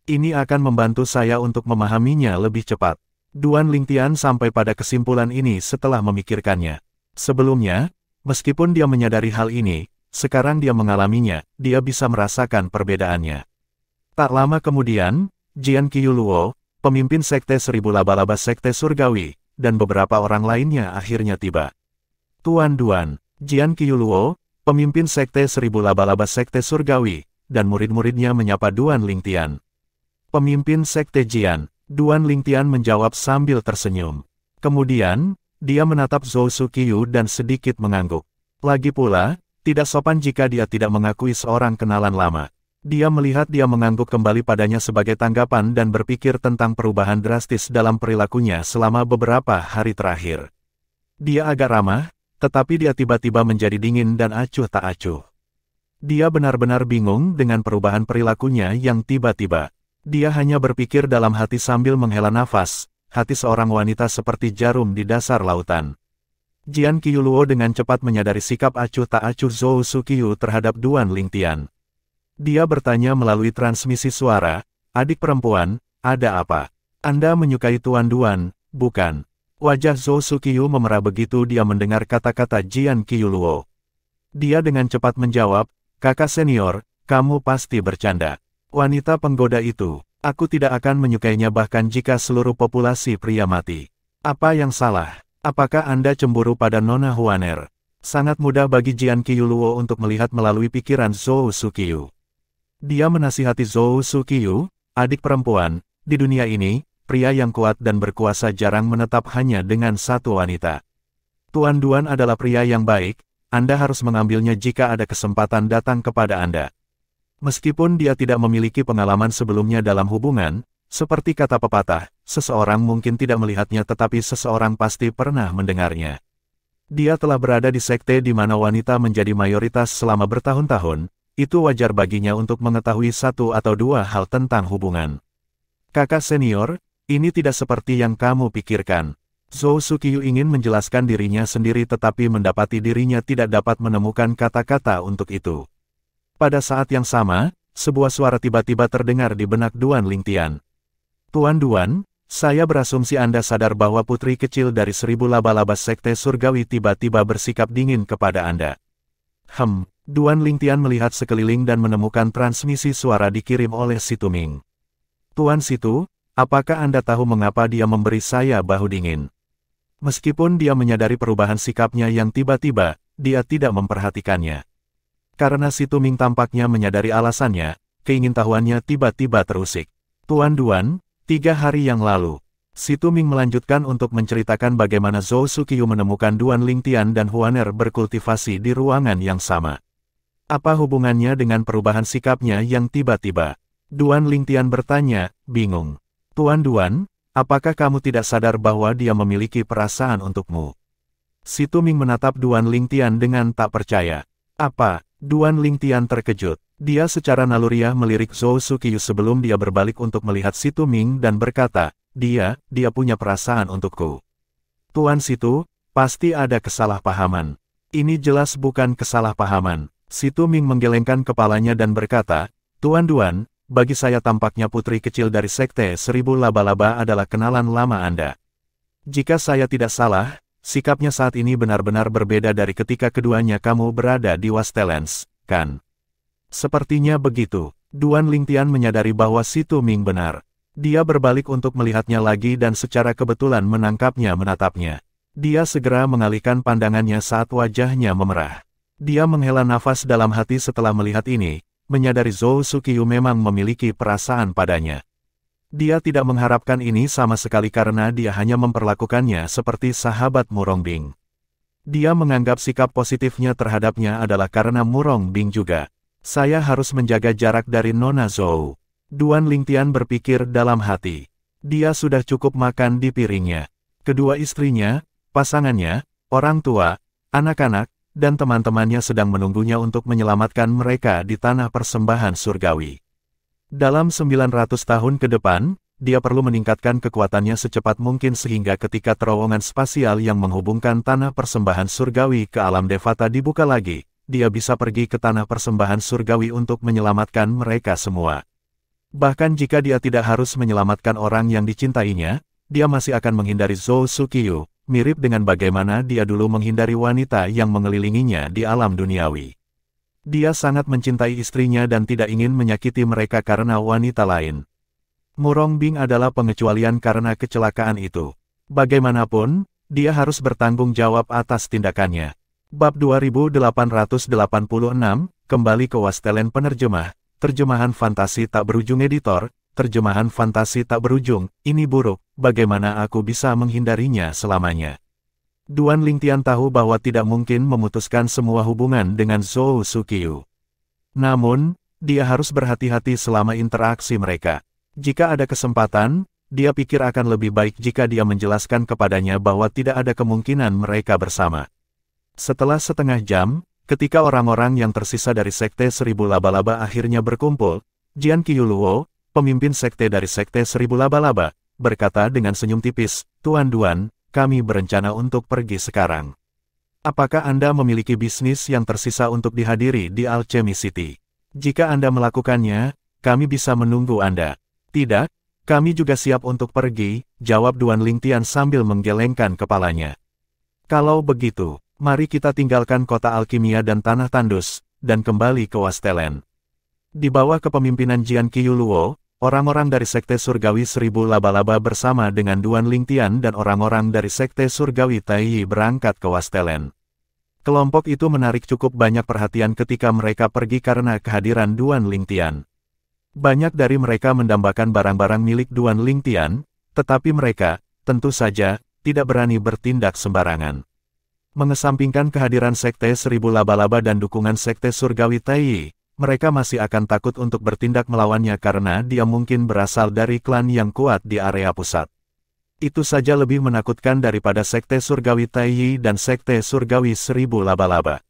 Ini akan membantu saya untuk memahaminya lebih cepat. Duan Lingtian sampai pada kesimpulan ini setelah memikirkannya. Sebelumnya, meskipun dia menyadari hal ini, sekarang dia mengalaminya, dia bisa merasakan perbedaannya. Tak lama kemudian, Jian Qiuluo, pemimpin Sekte 1000 laba-laba Sekte Surgawi, dan beberapa orang lainnya akhirnya tiba. Tuan Duan, Jian Qiuluo, pemimpin Sekte 1000 laba-laba Sekte Surgawi, dan murid-muridnya menyapa Duan Lingtian. Pemimpin Sekte Jian, Duan Lingtian menjawab sambil tersenyum. Kemudian, dia menatap Zhou Suqiu dan sedikit mengangguk. Lagi pula, tidak sopan jika dia tidak mengakui seorang kenalan lama. Dia melihat dia mengangguk kembali padanya sebagai tanggapan dan berpikir tentang perubahan drastis dalam perilakunya selama beberapa hari terakhir. Dia agak ramah, tetapi dia tiba-tiba menjadi dingin dan acuh tak acuh. Dia benar-benar bingung dengan perubahan perilakunya yang tiba-tiba. Dia hanya berpikir dalam hati sambil menghela nafas, hati seorang wanita seperti jarum di dasar lautan. Jian Qiuluo dengan cepat menyadari sikap acuh tak acuh Zhou Suqiu terhadap Duan Lingtian. Dia bertanya melalui transmisi suara, "Adik perempuan, ada apa? Anda menyukai Tuan Duan, bukan?" Wajah Zhou Suqiu memerah begitu dia mendengar kata-kata Jian Qiuluo. Dia dengan cepat menjawab, "Kakak senior, kamu pasti bercanda. Wanita penggoda itu, aku tidak akan menyukainya bahkan jika seluruh populasi pria mati. Apa yang salah? Apakah Anda cemburu pada Nona Huaner?" Sangat mudah bagi Jian Qiuluo untuk melihat melalui pikiran Zhou Suqiu. Dia menasihati Zhou Suqiu, "Adik perempuan, di dunia ini, pria yang kuat dan berkuasa jarang menetap hanya dengan satu wanita. Tuan Duan adalah pria yang baik, Anda harus mengambilnya jika ada kesempatan datang kepada Anda." Meskipun dia tidak memiliki pengalaman sebelumnya dalam hubungan, seperti kata pepatah, seseorang mungkin tidak melihatnya tetapi seseorang pasti pernah mendengarnya. Dia telah berada di sekte di mana wanita menjadi mayoritas selama bertahun-tahun, itu wajar baginya untuk mengetahui satu atau dua hal tentang hubungan. "Kakak senior, ini tidak seperti yang kamu pikirkan." Zhou Suqiu ingin menjelaskan dirinya sendiri tetapi mendapati dirinya tidak dapat menemukan kata-kata untuk itu. Pada saat yang sama, sebuah suara tiba-tiba terdengar di benak Duan Lingtian. "Tuan Duan, saya berasumsi Anda sadar bahwa putri kecil dari 1000 laba-laba sekte surgawi tiba-tiba bersikap dingin kepada Anda." Duan Lingtian melihat sekeliling dan menemukan transmisi suara dikirim oleh Situming. "Tuan Situ, apakah Anda tahu mengapa dia memberi saya bahu dingin?" Meskipun dia menyadari perubahan sikapnya yang tiba-tiba, dia tidak memperhatikannya. Karena Situming tampaknya menyadari alasannya, keingintahuannya tiba-tiba terusik. "Tuan Duan, 3 hari yang lalu." Situming melanjutkan untuk menceritakan bagaimana Zhou Suqiu menemukan Duan Lingtian dan Huaner berkultivasi di ruangan yang sama. Apa hubungannya dengan perubahan sikapnya yang tiba-tiba? Duan Lingtian bertanya, bingung. "Tuan Duan, apakah kamu tidak sadar bahwa dia memiliki perasaan untukmu?" Situming menatap Duan Lingtian dengan tak percaya. "Apa?" Duan Lingtian terkejut. Dia secara naluriah melirik Zhou Suqiu sebelum dia berbalik untuk melihat Situming dan berkata, Dia punya perasaan untukku." "Tuan Situ, pasti ada kesalahpahaman." "Ini jelas bukan kesalahpahaman." Situming menggelengkan kepalanya dan berkata, "Tuan Duan, bagi saya tampaknya putri kecil dari sekte 1000 laba-laba adalah kenalan lama Anda. Jika saya tidak salah, sikapnya saat ini benar-benar berbeda dari ketika keduanya kamu berada di Wastelens, kan?" Sepertinya begitu. Duan Lingtian menyadari bahwa Situming benar. Dia berbalik untuk melihatnya lagi dan secara kebetulan menangkapnya menatapnya. Dia segera mengalihkan pandangannya saat wajahnya memerah. Dia menghela nafas dalam hati setelah melihat ini, menyadari Zhou Suqiu memang memiliki perasaan padanya. Dia tidak mengharapkan ini sama sekali karena dia hanya memperlakukannya seperti sahabat Murongbing. Dia menganggap sikap positifnya terhadapnya adalah karena Murongbing juga. "Saya harus menjaga jarak dari Nona Zhou." Duan Lingtian berpikir dalam hati. Dia sudah cukup makan di piringnya. Kedua istrinya, pasangannya, orang tua, anak-anak, dan teman-temannya sedang menunggunya untuk menyelamatkan mereka di tanah persembahan surgawi. Dalam 900 tahun ke depan, dia perlu meningkatkan kekuatannya secepat mungkin sehingga ketika terowongan spasial yang menghubungkan tanah persembahan surgawi ke alam Devata dibuka lagi, dia bisa pergi ke tanah persembahan surgawi untuk menyelamatkan mereka semua. Bahkan jika dia tidak harus menyelamatkan orang yang dicintainya, dia masih akan menghindari Zhou Suqiu, mirip dengan bagaimana dia dulu menghindari wanita yang mengelilinginya di alam duniawi. Dia sangat mencintai istrinya dan tidak ingin menyakiti mereka karena wanita lain. Murongbing adalah pengecualian karena kecelakaan itu. Bagaimanapun, dia harus bertanggung jawab atas tindakannya. Bab 2886, kembali ke Wastelen penerjemah, terjemahan fantasi tak berujung editor, terjemahan fantasi tak berujung, ini buruk, bagaimana aku bisa menghindarinya selamanya. Duan Lingtian tahu bahwa tidak mungkin memutuskan semua hubungan dengan Zhou Suqiu. Namun, dia harus berhati-hati selama interaksi mereka. Jika ada kesempatan, dia pikir akan lebih baik jika dia menjelaskan kepadanya bahwa tidak ada kemungkinan mereka bersama. Setelah setengah jam, ketika orang-orang yang tersisa dari Sekte Seribu Laba-Laba akhirnya berkumpul, Jian Qiuluo, pemimpin sekte dari Sekte Seribu Laba-Laba, berkata dengan senyum tipis, "Tuan Duan, kami berencana untuk pergi sekarang. Apakah Anda memiliki bisnis yang tersisa untuk dihadiri di Alchemy City? Jika Anda melakukannya, kami bisa menunggu Anda." "Tidak, kami juga siap untuk pergi," jawab Duan Lingtian sambil menggelengkan kepalanya. "Kalau begitu, mari kita tinggalkan kota alkimia dan tanah tandus, dan kembali ke Wastelen." Di bawah kepemimpinan Jian Qiuluo, orang-orang dari Sekte Surgawi Seribu Laba-Laba bersama dengan Duan Lingtian dan orang-orang dari Sekte Surgawi Taiyi berangkat ke Wastelen. Kelompok itu menarik cukup banyak perhatian ketika mereka pergi karena kehadiran Duan Lingtian. Banyak dari mereka mendambakan barang-barang milik Duan Lingtian, tetapi mereka, tentu saja, tidak berani bertindak sembarangan. Mengesampingkan kehadiran Sekte Seribu Laba-Laba dan dukungan Sekte Surgawi Taiyi, mereka masih akan takut untuk bertindak melawannya karena dia mungkin berasal dari klan yang kuat di area pusat. Itu saja lebih menakutkan daripada Sekte Surgawi Taiyi dan Sekte Surgawi Seribu Laba-Laba.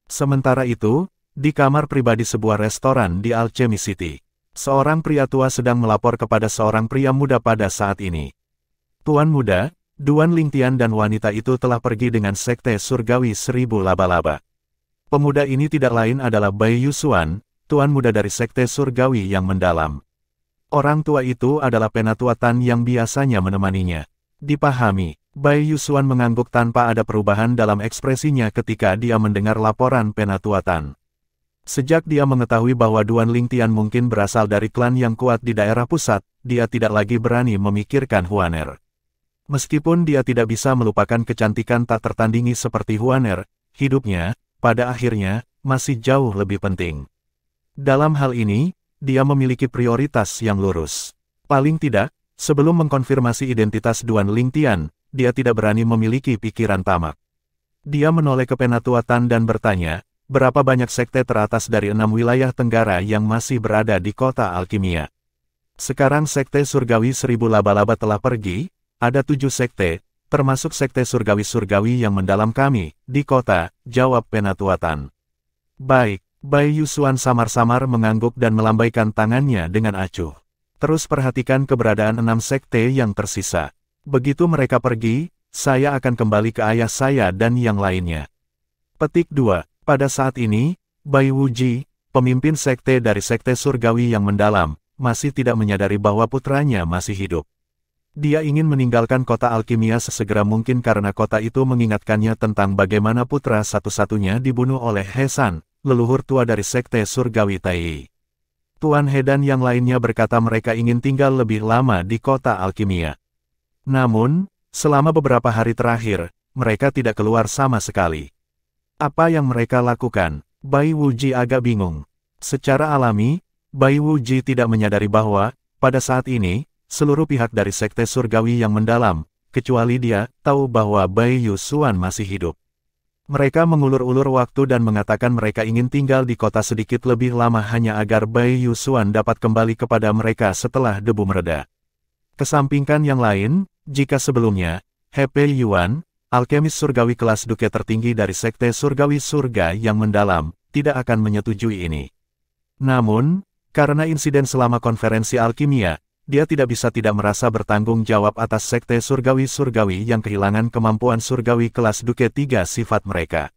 Sementara itu, di kamar pribadi sebuah restoran di Alchemy City, seorang pria tua sedang melapor kepada seorang pria muda pada saat ini. "Tuan muda, Duan Lingtian dan wanita itu telah pergi dengan Sekte Surgawi Seribu Laba-Laba." Pemuda ini tidak lain adalah Bai Yusuan, tuan muda dari Sekte Surgawi yang mendalam. Orang tua itu adalah Penatua Tan yang biasanya menemaninya. Dipahami, Bai Yusuan mengangguk tanpa ada perubahan dalam ekspresinya ketika dia mendengar laporan Penatua Tan. Sejak dia mengetahui bahwa Duan Lingtian mungkin berasal dari klan yang kuat di daerah pusat, dia tidak lagi berani memikirkan Huaner. Meskipun dia tidak bisa melupakan kecantikan tak tertandingi seperti Huaner, hidupnya, pada akhirnya, masih jauh lebih penting. Dalam hal ini, dia memiliki prioritas yang lurus. Paling tidak, sebelum mengkonfirmasi identitas Duan Lingtian, dia tidak berani memiliki pikiran tamak. Dia menoleh ke Penatua Tan dan bertanya, "Berapa banyak sekte teratas dari 6 wilayah Tenggara yang masih berada di kota alkimia?" "Sekarang Sekte Surgawi Seribu Laba-Laba telah pergi, ada 7 sekte, termasuk Sekte Surgawi-Surgawi yang mendalam kami, di kota," jawab Penatua Tan. "Baik." Bai Yusuan samar-samar mengangguk dan melambaikan tangannya dengan acuh. "Terus perhatikan keberadaan 6 sekte yang tersisa. Begitu mereka pergi, saya akan kembali ke ayah saya dan yang lainnya." Petik 2. Pada saat ini, Bai Wuji, pemimpin sekte dari Sekte Surgawi yang mendalam, masih tidak menyadari bahwa putranya masih hidup. Dia ingin meninggalkan kota alkimia sesegera mungkin karena kota itu mengingatkannya tentang bagaimana putra satu-satunya dibunuh oleh Hesan, leluhur tua dari Sekte Surgawi Taiyi. Tuan He dan yang lainnya berkata mereka ingin tinggal lebih lama di kota alkimia. Namun, selama beberapa hari terakhir, mereka tidak keluar sama sekali. Apa yang mereka lakukan? Bai Wuji agak bingung. Secara alami, Bai Wuji tidak menyadari bahwa, pada saat ini, seluruh pihak dari Sekte Surgawi yang mendalam, kecuali dia, tahu bahwa Bai Yusuan masih hidup. Mereka mengulur-ulur waktu dan mengatakan mereka ingin tinggal di kota sedikit lebih lama hanya agar Bai Yusuan dapat kembali kepada mereka setelah debu mereda. Kesampingkan yang lain, jika sebelumnya, He Pei Yuan, alkemis surgawi kelas duke tertinggi dari Sekte Surgawi Surga yang mendalam, tidak akan menyetujui ini. Namun, karena insiden selama konferensi alkimia, dia tidak bisa tidak merasa bertanggung jawab atas Sekte Surgawi-Surgawi yang kehilangan kemampuan surgawi kelas duke 3 sifat mereka.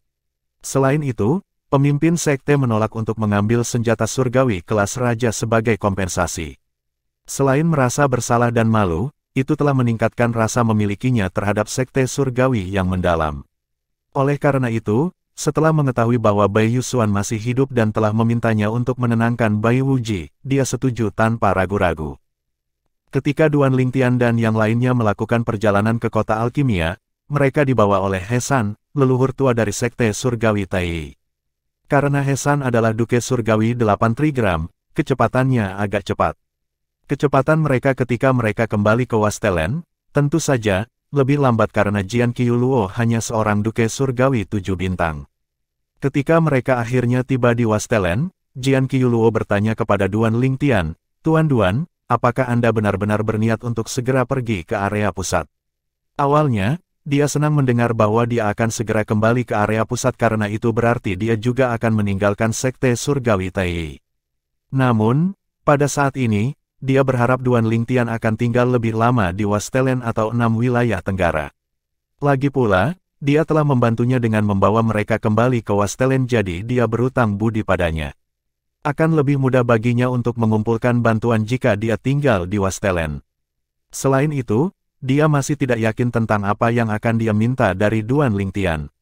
Selain itu, pemimpin sekte menolak untuk mengambil senjata surgawi kelas raja sebagai kompensasi. Selain merasa bersalah dan malu, itu telah meningkatkan rasa memilikinya terhadap Sekte Surgawi yang mendalam. Oleh karena itu, setelah mengetahui bahwa Bai Yusuan masih hidup dan telah memintanya untuk menenangkan Bai Wuji, dia setuju tanpa ragu-ragu. Ketika Duan Lingtian dan yang lainnya melakukan perjalanan ke kota alkimia, mereka dibawa oleh Hesan, leluhur tua dari Sekte Surgawi Taiyi. Karena Hesan adalah Duke Surgawi 8 Trigram, kecepatannya agak cepat. Kecepatan mereka ketika mereka kembali ke Wastelen, tentu saja, lebih lambat karena Jian Qiuluo hanya seorang Duke Surgawi 7 bintang. Ketika mereka akhirnya tiba di Wastelen, Jian Qiuluo bertanya kepada Duan Lingtian, "Tuan Duan, apakah Anda benar-benar berniat untuk segera pergi ke area pusat? Awalnya, dia senang mendengar bahwa dia akan segera kembali ke area pusat karena itu berarti dia juga akan meninggalkan Sekte Surgawi Taiyi. Namun, pada saat ini, dia berharap Duan Lingtian akan tinggal lebih lama di Wastelen atau 6 wilayah Tenggara. Lagi pula, dia telah membantunya dengan membawa mereka kembali ke Wastelen jadi dia berutang budi padanya. Akan lebih mudah baginya untuk mengumpulkan bantuan jika dia tinggal di Wastelen. Selain itu, dia masih tidak yakin tentang apa yang akan dia minta dari Duan Lingtian.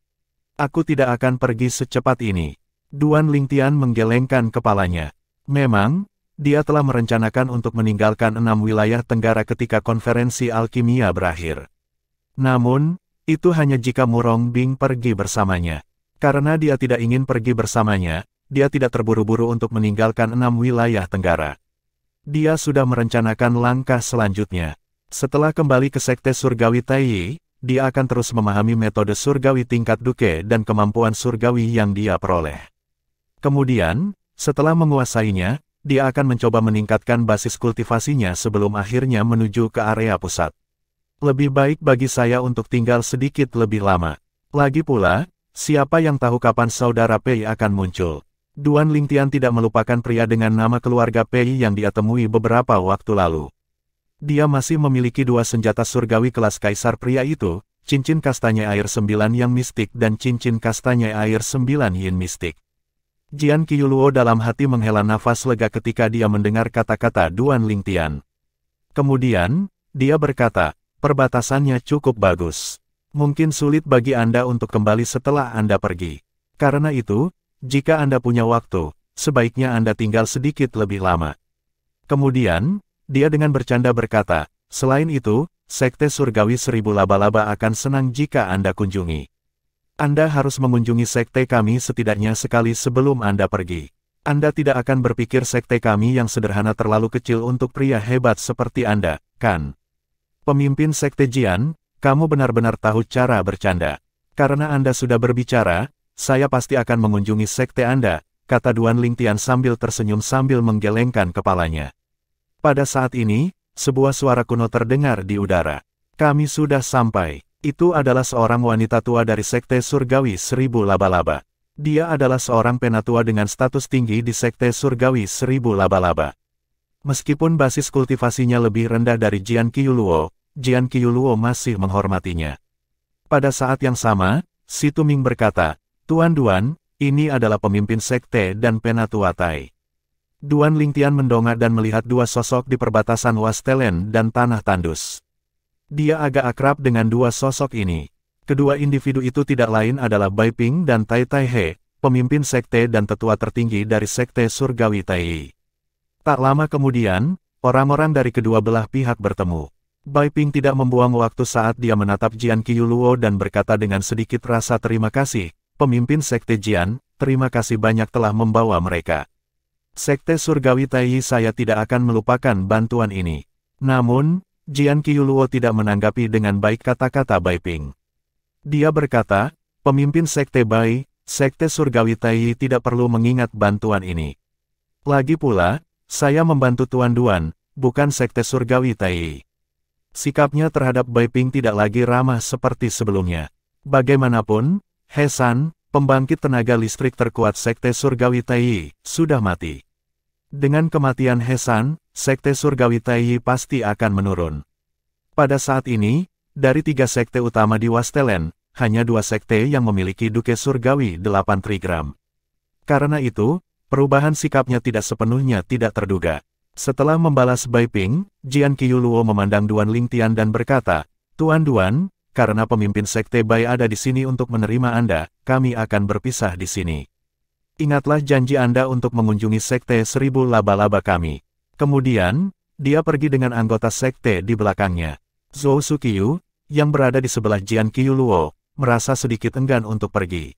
Aku tidak akan pergi secepat ini. Duan Lingtian menggelengkan kepalanya. Memang, dia telah merencanakan untuk meninggalkan 6 wilayah Tenggara ketika konferensi alkimia berakhir. Namun, itu hanya jika Murong Bing pergi bersamanya. Karena dia tidak ingin pergi bersamanya, dia tidak terburu-buru untuk meninggalkan 6 wilayah Tenggara. Dia sudah merencanakan langkah selanjutnya. Setelah kembali ke Sekte Surgawi Taiyi, dia akan terus memahami metode surgawi tingkat duke dan kemampuan surgawi yang dia peroleh. Kemudian, setelah menguasainya, dia akan mencoba meningkatkan basis kultivasinya sebelum akhirnya menuju ke area pusat. Lebih baik bagi saya untuk tinggal sedikit lebih lama. Lagi pula, siapa yang tahu kapan saudara Pei akan muncul? Duan Lingtian tidak melupakan pria dengan nama keluarga Pei yang dia temui beberapa waktu lalu. Dia masih memiliki 2 senjata surgawi kelas kaisar pria itu, cincin kastanya air 9 yang mistik dan cincin kastanya air 9 yin mistik. Jian Qiuluo dalam hati menghela nafas lega ketika dia mendengar kata-kata Duan Lingtian. Kemudian, dia berkata, perbatasannya cukup bagus. Mungkin sulit bagi Anda untuk kembali setelah Anda pergi. Karena itu, jika Anda punya waktu, sebaiknya Anda tinggal sedikit lebih lama. Kemudian, dia dengan bercanda berkata, selain itu, Sekte Surgawi 1000 Laba-Laba akan senang jika Anda kunjungi. Anda harus mengunjungi sekte kami setidaknya sekali sebelum Anda pergi. Anda tidak akan berpikir sekte kami yang sederhana terlalu kecil untuk pria hebat seperti Anda, kan? Pemimpin Sekte Jian, kamu benar-benar tahu cara bercanda. Karena Anda sudah berbicara, saya pasti akan mengunjungi sekte Anda, kata Duan Lingtian sambil tersenyum sambil menggelengkan kepalanya. Pada saat ini, sebuah suara kuno terdengar di udara. Kami sudah sampai. Itu adalah seorang wanita tua dari Sekte Surgawi 1000 Laba-Laba. Dia adalah seorang penatua dengan status tinggi di Sekte Surgawi 1000 Laba-Laba. Meskipun basis kultivasinya lebih rendah dari Jian Qiuluo masih menghormatinya. Pada saat yang sama, Si Tuming berkata, Tuan Duan, ini adalah pemimpin sekte dan penatua Tai. Duan Lingtian mendongak dan melihat 2 sosok di perbatasan Wastelen dan Tanah Tandus. Dia agak akrab dengan 2 sosok ini. Kedua individu itu tidak lain adalah Bai Ping dan Tai Tai He, pemimpin sekte dan tetua tertinggi dari Sekte Surgawi Taiyi. Tak lama kemudian, orang-orang dari kedua belah pihak bertemu. Bai Ping tidak membuang waktu saat dia menatap Jian Qiuluo dan berkata dengan sedikit rasa terima kasih, pemimpin sekte Jian, terima kasih banyak telah membawa mereka. Sekte Surgawi Taiyi saya tidak akan melupakan bantuan ini. Namun, Jian Qiuluo tidak menanggapi dengan baik kata-kata Bai Ping. Dia berkata, pemimpin sekte Bai, Sekte Surgawi Taiyi tidak perlu mengingat bantuan ini. Lagi pula, saya membantu Tuan Duan, bukan Sekte Surgawi Taiyi. Sikapnya terhadap Bai Ping tidak lagi ramah seperti sebelumnya. Bagaimanapun, He San, pembangkit tenaga listrik terkuat Sekte Surgawi Taiyi, sudah mati. Dengan kematian He San, Sekte Surgawi Taiyi pasti akan menurun. Pada saat ini, dari 3 sekte utama di Wastelen, hanya 2 sekte yang memiliki Duke Surgawi 8 Trigram. Karena itu, perubahan sikapnya tidak sepenuhnya tidak terduga. Setelah membalas Bai Ping, Jian Qiuluo memandang Duan Lingtian dan berkata, Tuan Duan, karena pemimpin sekte Bai ada di sini untuk menerima Anda, kami akan berpisah di sini. Ingatlah janji Anda untuk mengunjungi Sekte 1000 Laba-Laba kami. Kemudian, dia pergi dengan anggota sekte di belakangnya. Zhou Suqiu, yang berada di sebelah Jian Qiuluo, merasa sedikit enggan untuk pergi.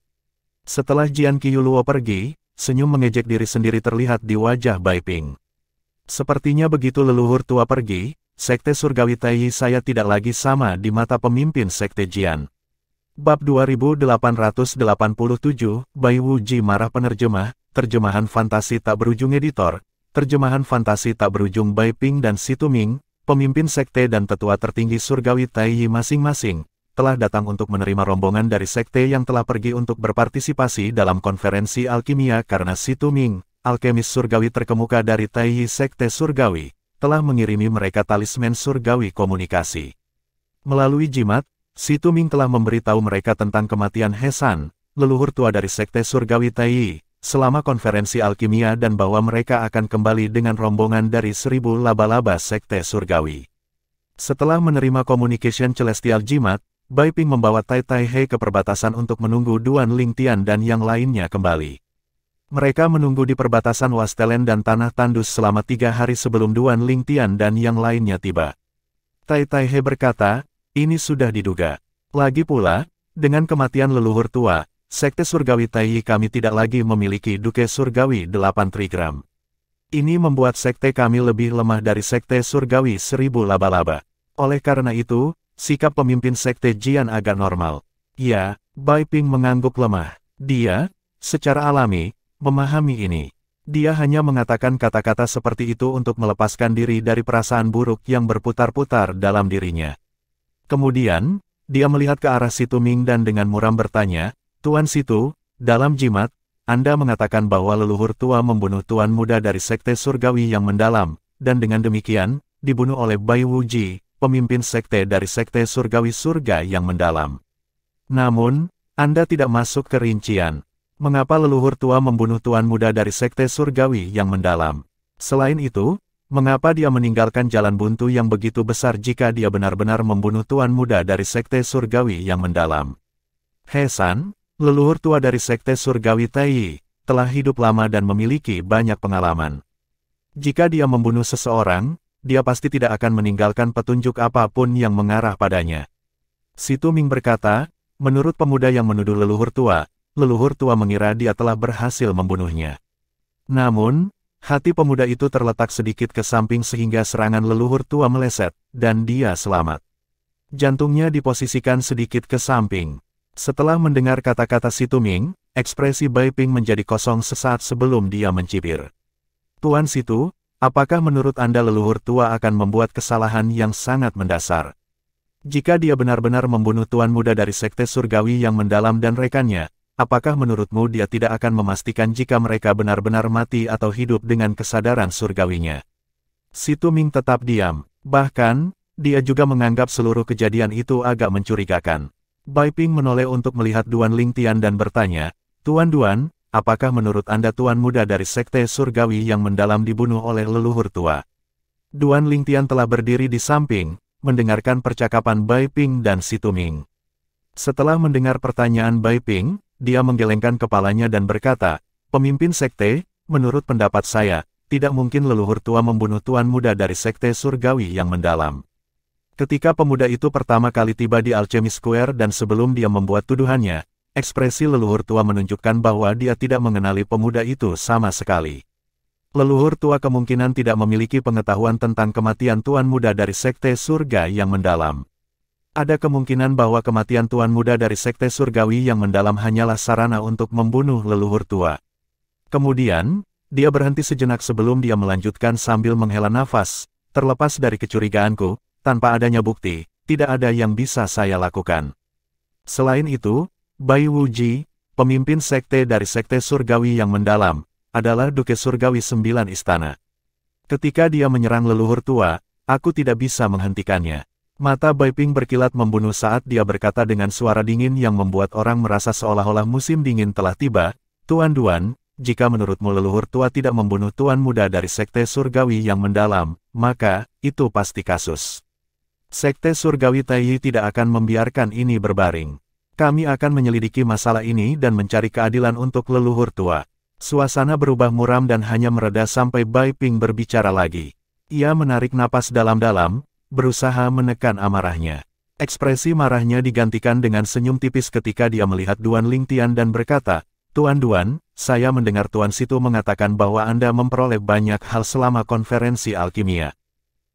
Setelah Jian Qiuluo pergi, senyum mengejek diri sendiri terlihat di wajah Bai Ping. Sepertinya begitu leluhur tua pergi, Sekte Surgawi Taiyi saya tidak lagi sama di mata pemimpin Sekte Jian. Bab 2887, Bai Wuji marah penerjemah, terjemahan fantasi tak berujung editor, terjemahan fantasi tak berujung Bai Ping dan Situ Ming, pemimpin sekte dan tetua tertinggi surgawi Taiyi masing-masing, telah datang untuk menerima rombongan dari sekte yang telah pergi untuk berpartisipasi dalam konferensi alkimia karena Situ Ming, alkemis surgawi terkemuka dari Taiyi sekte surgawi, telah mengirimi mereka talisman surgawi komunikasi. Melalui jimat, Situ Ming telah memberitahu mereka tentang kematian He San, leluhur tua dari sekte surgawi Taiyi, selama konferensi alkimia dan bahwa mereka akan kembali dengan rombongan dari 1000 laba-laba sekte surgawi. Setelah menerima communication celestial jimat, Bai Ping membawa Tai Tai He ke perbatasan untuk menunggu Duan Lingtian dan yang lainnya kembali. Mereka menunggu di perbatasan Wastelen dan Tanah Tandus selama 3 hari sebelum Duan Lingtian dan yang lainnya tiba. Tai Tai He berkata, ini sudah diduga. Lagi pula, dengan kematian leluhur tua, sekte surgawi Taiyi kami tidak lagi memiliki duke surgawi 8 trigram. Ini membuat sekte kami lebih lemah dari sekte surgawi 1000 laba-laba. Oleh karena itu, sikap pemimpin sekte Jian agak normal. Ya, Bai Ping mengangguk lemah. Dia, secara alami, memahami ini. Dia hanya mengatakan kata-kata seperti itu untuk melepaskan diri dari perasaan buruk yang berputar-putar dalam dirinya. Kemudian, dia melihat ke arah Situ Ming dan dengan muram bertanya, Tuan Situ, dalam jimat, Anda mengatakan bahwa leluhur tua membunuh Tuan Muda dari sekte surgawi yang mendalam, dan dengan demikian, dibunuh oleh Bai Wuji, pemimpin sekte dari sekte surgawi surga yang mendalam. Namun, Anda tidak masuk ke rincian. Mengapa leluhur tua membunuh Tuan Muda dari sekte surgawi yang mendalam? Selain itu, mengapa dia meninggalkan jalan buntu yang begitu besar jika dia benar-benar membunuh Tuan Muda dari sekte surgawi yang mendalam? He San, leluhur tua dari sekte surgawi Taiyi, telah hidup lama dan memiliki banyak pengalaman. Jika dia membunuh seseorang, dia pasti tidak akan meninggalkan petunjuk apapun yang mengarah padanya. Situ Ming berkata, menurut pemuda yang menuduh leluhur tua mengira dia telah berhasil membunuhnya. Namun, hati pemuda itu terletak sedikit ke samping sehingga serangan leluhur tua meleset, dan dia selamat. Jantungnya diposisikan sedikit ke samping. Setelah mendengar kata-kata Situ Ming, ekspresi Bai Ping menjadi kosong sesaat sebelum dia mencibir. Tuan Situ, apakah menurut Anda leluhur tua akan membuat kesalahan yang sangat mendasar? Jika dia benar-benar membunuh Tuan Muda dari sekte surgawi yang mendalam dan rekannya, apakah menurutmu dia tidak akan memastikan jika mereka benar-benar mati atau hidup dengan kesadaran surgawinya? Situ Ming tetap diam, bahkan, dia juga menganggap seluruh kejadian itu agak mencurigakan. Bai Ping menoleh untuk melihat Duan Lingtian dan bertanya, Tuan Duan, apakah menurut Anda Tuan Muda dari sekte surgawi yang mendalam dibunuh oleh leluhur tua? Duan Lingtian telah berdiri di samping, mendengarkan percakapan Bai Ping dan Situ Ming. Setelah mendengar pertanyaan Bai Ping, dia menggelengkan kepalanya dan berkata, pemimpin sekte, menurut pendapat saya, tidak mungkin leluhur tua membunuh Tuan Muda dari sekte surgawi yang mendalam. Ketika pemuda itu pertama kali tiba di Alchemy Square dan sebelum dia membuat tuduhannya, ekspresi leluhur tua menunjukkan bahwa dia tidak mengenali pemuda itu sama sekali. Leluhur tua kemungkinan tidak memiliki pengetahuan tentang kematian Tuan Muda dari sekte surga yang mendalam. Ada kemungkinan bahwa kematian Tuan Muda dari sekte surgawi yang mendalam hanyalah sarana untuk membunuh leluhur tua. Kemudian, dia berhenti sejenak sebelum dia melanjutkan sambil menghela nafas, terlepas dari kecurigaanku, tanpa adanya bukti, tidak ada yang bisa saya lakukan. Selain itu, Bai Wuji, pemimpin sekte dari sekte surgawi yang mendalam, adalah Duke Surgawi 9 Istana. Ketika dia menyerang leluhur tua, aku tidak bisa menghentikannya. Mata Bai Ping berkilat membunuh saat dia berkata dengan suara dingin yang membuat orang merasa seolah-olah musim dingin telah tiba, Tuan Duan, jika menurutmu leluhur tua tidak membunuh Tuan Muda dari sekte surgawi yang mendalam, maka, itu pasti kasus. Sekte surgawi Taiyi tidak akan membiarkan ini berbaring. Kami akan menyelidiki masalah ini dan mencari keadilan untuk leluhur tua. Suasana berubah muram dan hanya mereda sampai Bai Ping berbicara lagi. Ia menarik napas dalam-dalam, berusaha menekan amarahnya. Ekspresi marahnya digantikan dengan senyum tipis ketika dia melihat Duan Lingtian dan berkata, Tuan Duan, saya mendengar Tuan Situ mengatakan bahwa Anda memperoleh banyak hal selama konferensi alkimia.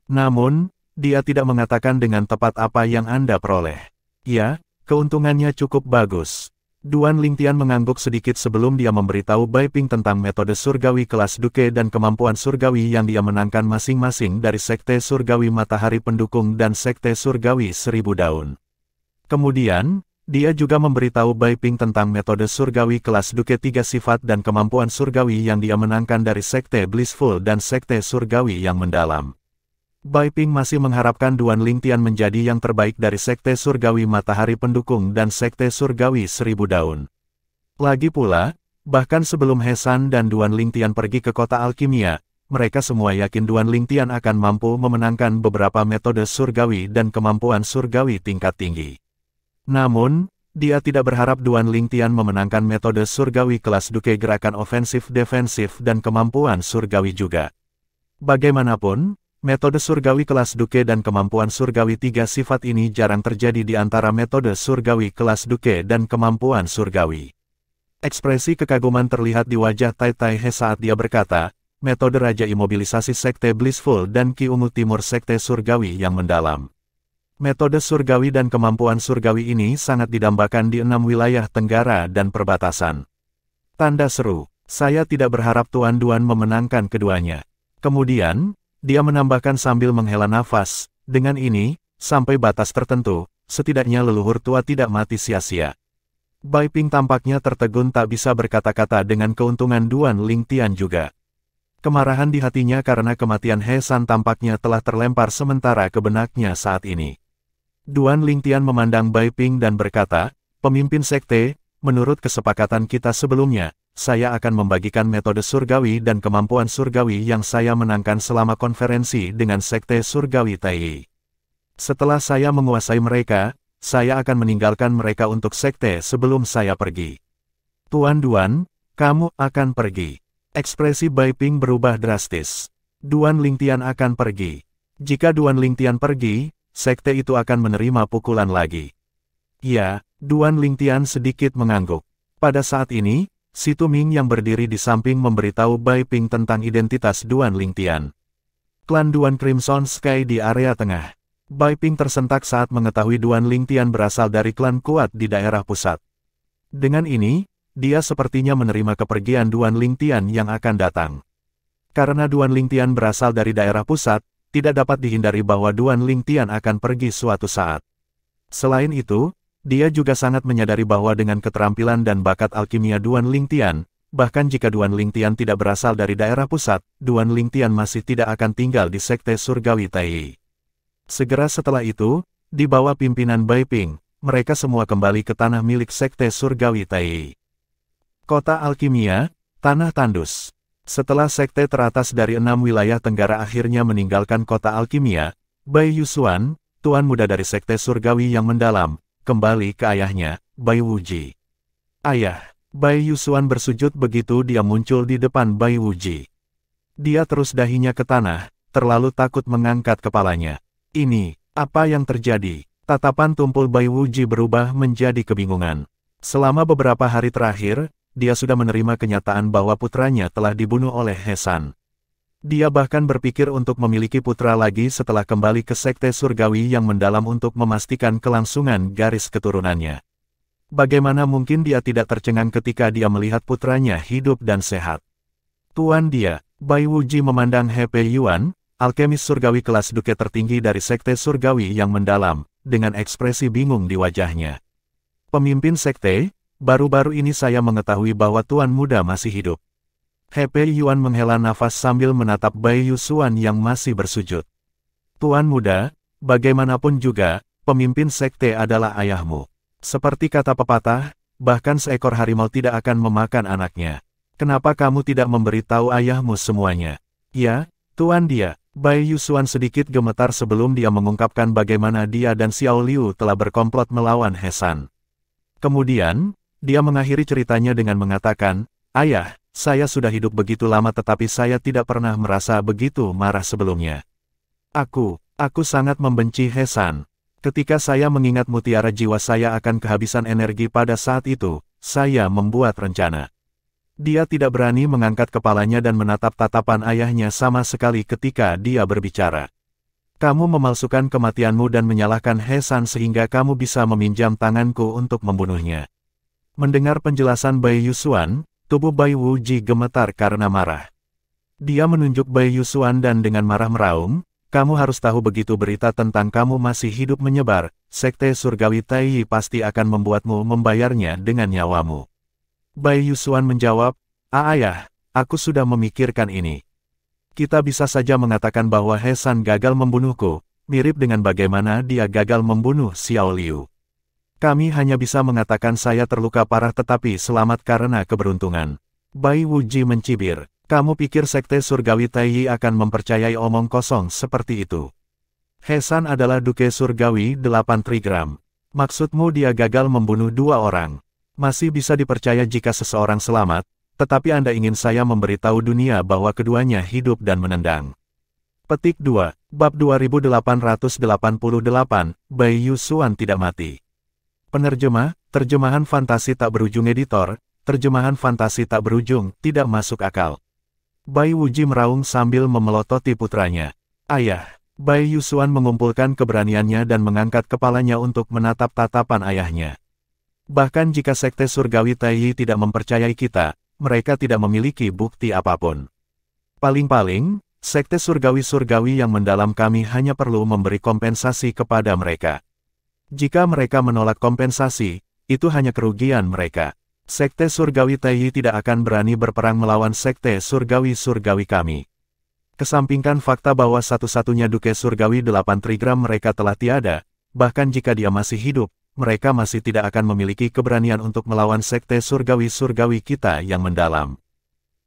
Namun, dia tidak mengatakan dengan tepat apa yang Anda peroleh. Ya, keuntungannya cukup bagus. Duan Lingtian mengangguk sedikit sebelum dia memberitahu Bai Ping tentang metode surgawi kelas Duke dan kemampuan surgawi yang dia menangkan masing-masing dari Sekte Surgawi Matahari Pendukung dan Sekte Surgawi Seribu Daun. Kemudian, dia juga memberitahu Bai Ping tentang metode surgawi kelas Duke 3 sifat dan kemampuan surgawi yang dia menangkan dari Sekte Blissful dan Sekte Surgawi yang mendalam. Bai Ping masih mengharapkan Duan Lingtian menjadi yang terbaik dari Sekte Surgawi Matahari Pendukung dan Sekte Surgawi Seribu Daun. Lagi pula, bahkan sebelum He San dan Duan Lingtian pergi ke kota alkimia, mereka semua yakin Duan Lingtian akan mampu memenangkan beberapa metode surgawi dan kemampuan surgawi tingkat tinggi. Namun, dia tidak berharap Duan Lingtian memenangkan metode surgawi kelas Duke gerakan ofensif-defensif dan kemampuan surgawi juga. Bagaimanapun, metode surgawi kelas Duke dan kemampuan surgawi 3 sifat ini jarang terjadi di antara metode surgawi kelas Duke dan kemampuan surgawi. Ekspresi kekaguman terlihat di wajah Tai Tai He saat dia berkata, metode Raja Imobilisasi Sekte Blissful dan Ki Ungu Timur Sekte Surgawi yang mendalam. Metode surgawi dan kemampuan surgawi ini sangat didambakan di 6 wilayah tenggara dan perbatasan. Tanda seru, saya tidak berharap Tuan Duan memenangkan keduanya. Kemudian, dia menambahkan sambil menghela nafas, dengan ini, sampai batas tertentu, setidaknya leluhur tua tidak mati sia-sia. Bai Ping tampaknya tertegun tak bisa berkata-kata dengan keuntungan Duan Lingtian juga. Kemarahan di hatinya karena kematian He San tampaknya telah terlempar sementara ke benaknya saat ini. Duan Lingtian memandang Bai Ping dan berkata, pemimpin sekte, menurut kesepakatan kita sebelumnya, saya akan membagikan metode surgawi dan kemampuan surgawi yang saya menangkan selama konferensi dengan Sekte Surgawi Tai. Setelah saya menguasai mereka, saya akan meninggalkan mereka untuk sekte sebelum saya pergi. Tuan Duan, kamu akan pergi. Ekspresi Bai Ping berubah drastis. Duan Lingtian akan pergi. Jika Duan Lingtian pergi, sekte itu akan menerima pukulan lagi. Ya, Duan Lingtian sedikit mengangguk. Pada saat ini, Si Tuming yang berdiri di samping memberitahu Bai Ping tentang identitas Duan Lingtian. Klan Duan Crimson Sky di area tengah. Bai Ping tersentak saat mengetahui Duan Lingtian berasal dari klan kuat di daerah pusat. Dengan ini, dia sepertinya menerima kepergian Duan Lingtian yang akan datang. Karena Duan Lingtian berasal dari daerah pusat, tidak dapat dihindari bahwa Duan Lingtian akan pergi suatu saat. Selain itu, dia juga sangat menyadari bahwa dengan keterampilan dan bakat alkimia Duan Lingtian, bahkan jika Duan Lingtian tidak berasal dari daerah pusat, Duan Lingtian masih tidak akan tinggal di Sekte Surgawi Tai. Segera setelah itu, di bawah pimpinan Bai Ping, mereka semua kembali ke tanah milik Sekte Surgawi Tai. Kota Alkimia, Tanah Tandus. Setelah sekte teratas dari 6 wilayah tenggara akhirnya meninggalkan kota Alkimia, Bai Yusuan, tuan muda dari Sekte Surgawi yang mendalam, kembali ke ayahnya, Bai Wuji. Ayah, Bai Yusuan bersujud begitu dia muncul di depan Bai Wuji. Dia terus dahinya ke tanah, terlalu takut mengangkat kepalanya. Ini, apa yang terjadi? Tatapan tumpul Bai Wuji berubah menjadi kebingungan. Selama beberapa hari terakhir, dia sudah menerima kenyataan bahwa putranya telah dibunuh oleh He San. Dia bahkan berpikir untuk memiliki putra lagi setelah kembali ke Sekte Surgawi yang mendalam untuk memastikan kelangsungan garis keturunannya. Bagaimana mungkin dia tidak tercengang ketika dia melihat putranya hidup dan sehat? Tuan dia, Bai Wuji memandang He Pei Yuan, alkemis surgawi kelas Duke tertinggi dari Sekte Surgawi yang mendalam, dengan ekspresi bingung di wajahnya. Pemimpin sekte, baru-baru ini saya mengetahui bahwa tuan muda masih hidup. He Pei Yuan menghela nafas sambil menatap Bai Yusuan yang masih bersujud. Tuan muda, bagaimanapun juga, pemimpin sekte adalah ayahmu. Seperti kata pepatah, bahkan seekor harimau tidak akan memakan anaknya. Kenapa kamu tidak memberitahu ayahmu semuanya? Ya, tuan dia. Bai Yusuan sedikit gemetar sebelum dia mengungkapkan bagaimana dia dan Xiao Liu telah berkomplot melawan He San. Kemudian, dia mengakhiri ceritanya dengan mengatakan, ayah, saya sudah hidup begitu lama tetapi saya tidak pernah merasa begitu marah sebelumnya. Aku sangat membenci He San. Ketika saya mengingat mutiara jiwa saya akan kehabisan energi pada saat itu, saya membuat rencana. Dia tidak berani mengangkat kepalanya dan menatap tatapan ayahnya sama sekali ketika dia berbicara. Kamu memalsukan kematianmu dan menyalahkan He San sehingga kamu bisa meminjam tanganku untuk membunuhnya. Mendengar penjelasan Bai Yusuan, tubuh Bai Wuji gemetar karena marah. Dia menunjuk Bai Yusuan dan dengan marah meraung, "Kamu harus tahu begitu berita tentang kamu masih hidup menyebar, Sekte Surgawi Taiyi pasti akan membuatmu membayarnya dengan nyawamu." Bai Yusuan menjawab, Ayah, aku sudah memikirkan ini. Kita bisa saja mengatakan bahwa He San gagal membunuhku, mirip dengan bagaimana dia gagal membunuh Xiao Liu. Kami hanya bisa mengatakan saya terluka parah tetapi selamat karena keberuntungan." Bai Wuji mencibir, "Kamu pikir Sekte Surgawi Taiyi akan mempercayai omong kosong seperti itu? He San adalah Duke Surgawi 8 Trigram. Maksudmu dia gagal membunuh 2 orang. Masih bisa dipercaya jika seseorang selamat, tetapi Anda ingin saya memberitahu dunia bahwa keduanya hidup dan menendang." Petik 2, Bab 2888, Bai Yusuan tidak mati. Penerjemah, terjemahan fantasi tak berujung editor, terjemahan fantasi tak berujung, tidak masuk akal. Bai Wuji meraung sambil memelototi putranya. "Ayah." Bai Yusuan mengumpulkan keberaniannya dan mengangkat kepalanya untuk menatap tatapan ayahnya. "Bahkan jika Sekte Surgawi Taiyi tidak mempercayai kita, mereka tidak memiliki bukti apapun. Paling-paling, Sekte Surgawi-Surgawi yang mendalam kami hanya perlu memberi kompensasi kepada mereka. Jika mereka menolak kompensasi, itu hanya kerugian mereka. Sekte Surgawi Taiyi tidak akan berani berperang melawan Sekte Surgawi-Surgawi kami. Kesampingkan fakta bahwa satu-satunya Duke Surgawi 8 Trigram mereka telah tiada, bahkan jika dia masih hidup, mereka masih tidak akan memiliki keberanian untuk melawan Sekte Surgawi-Surgawi kita yang mendalam.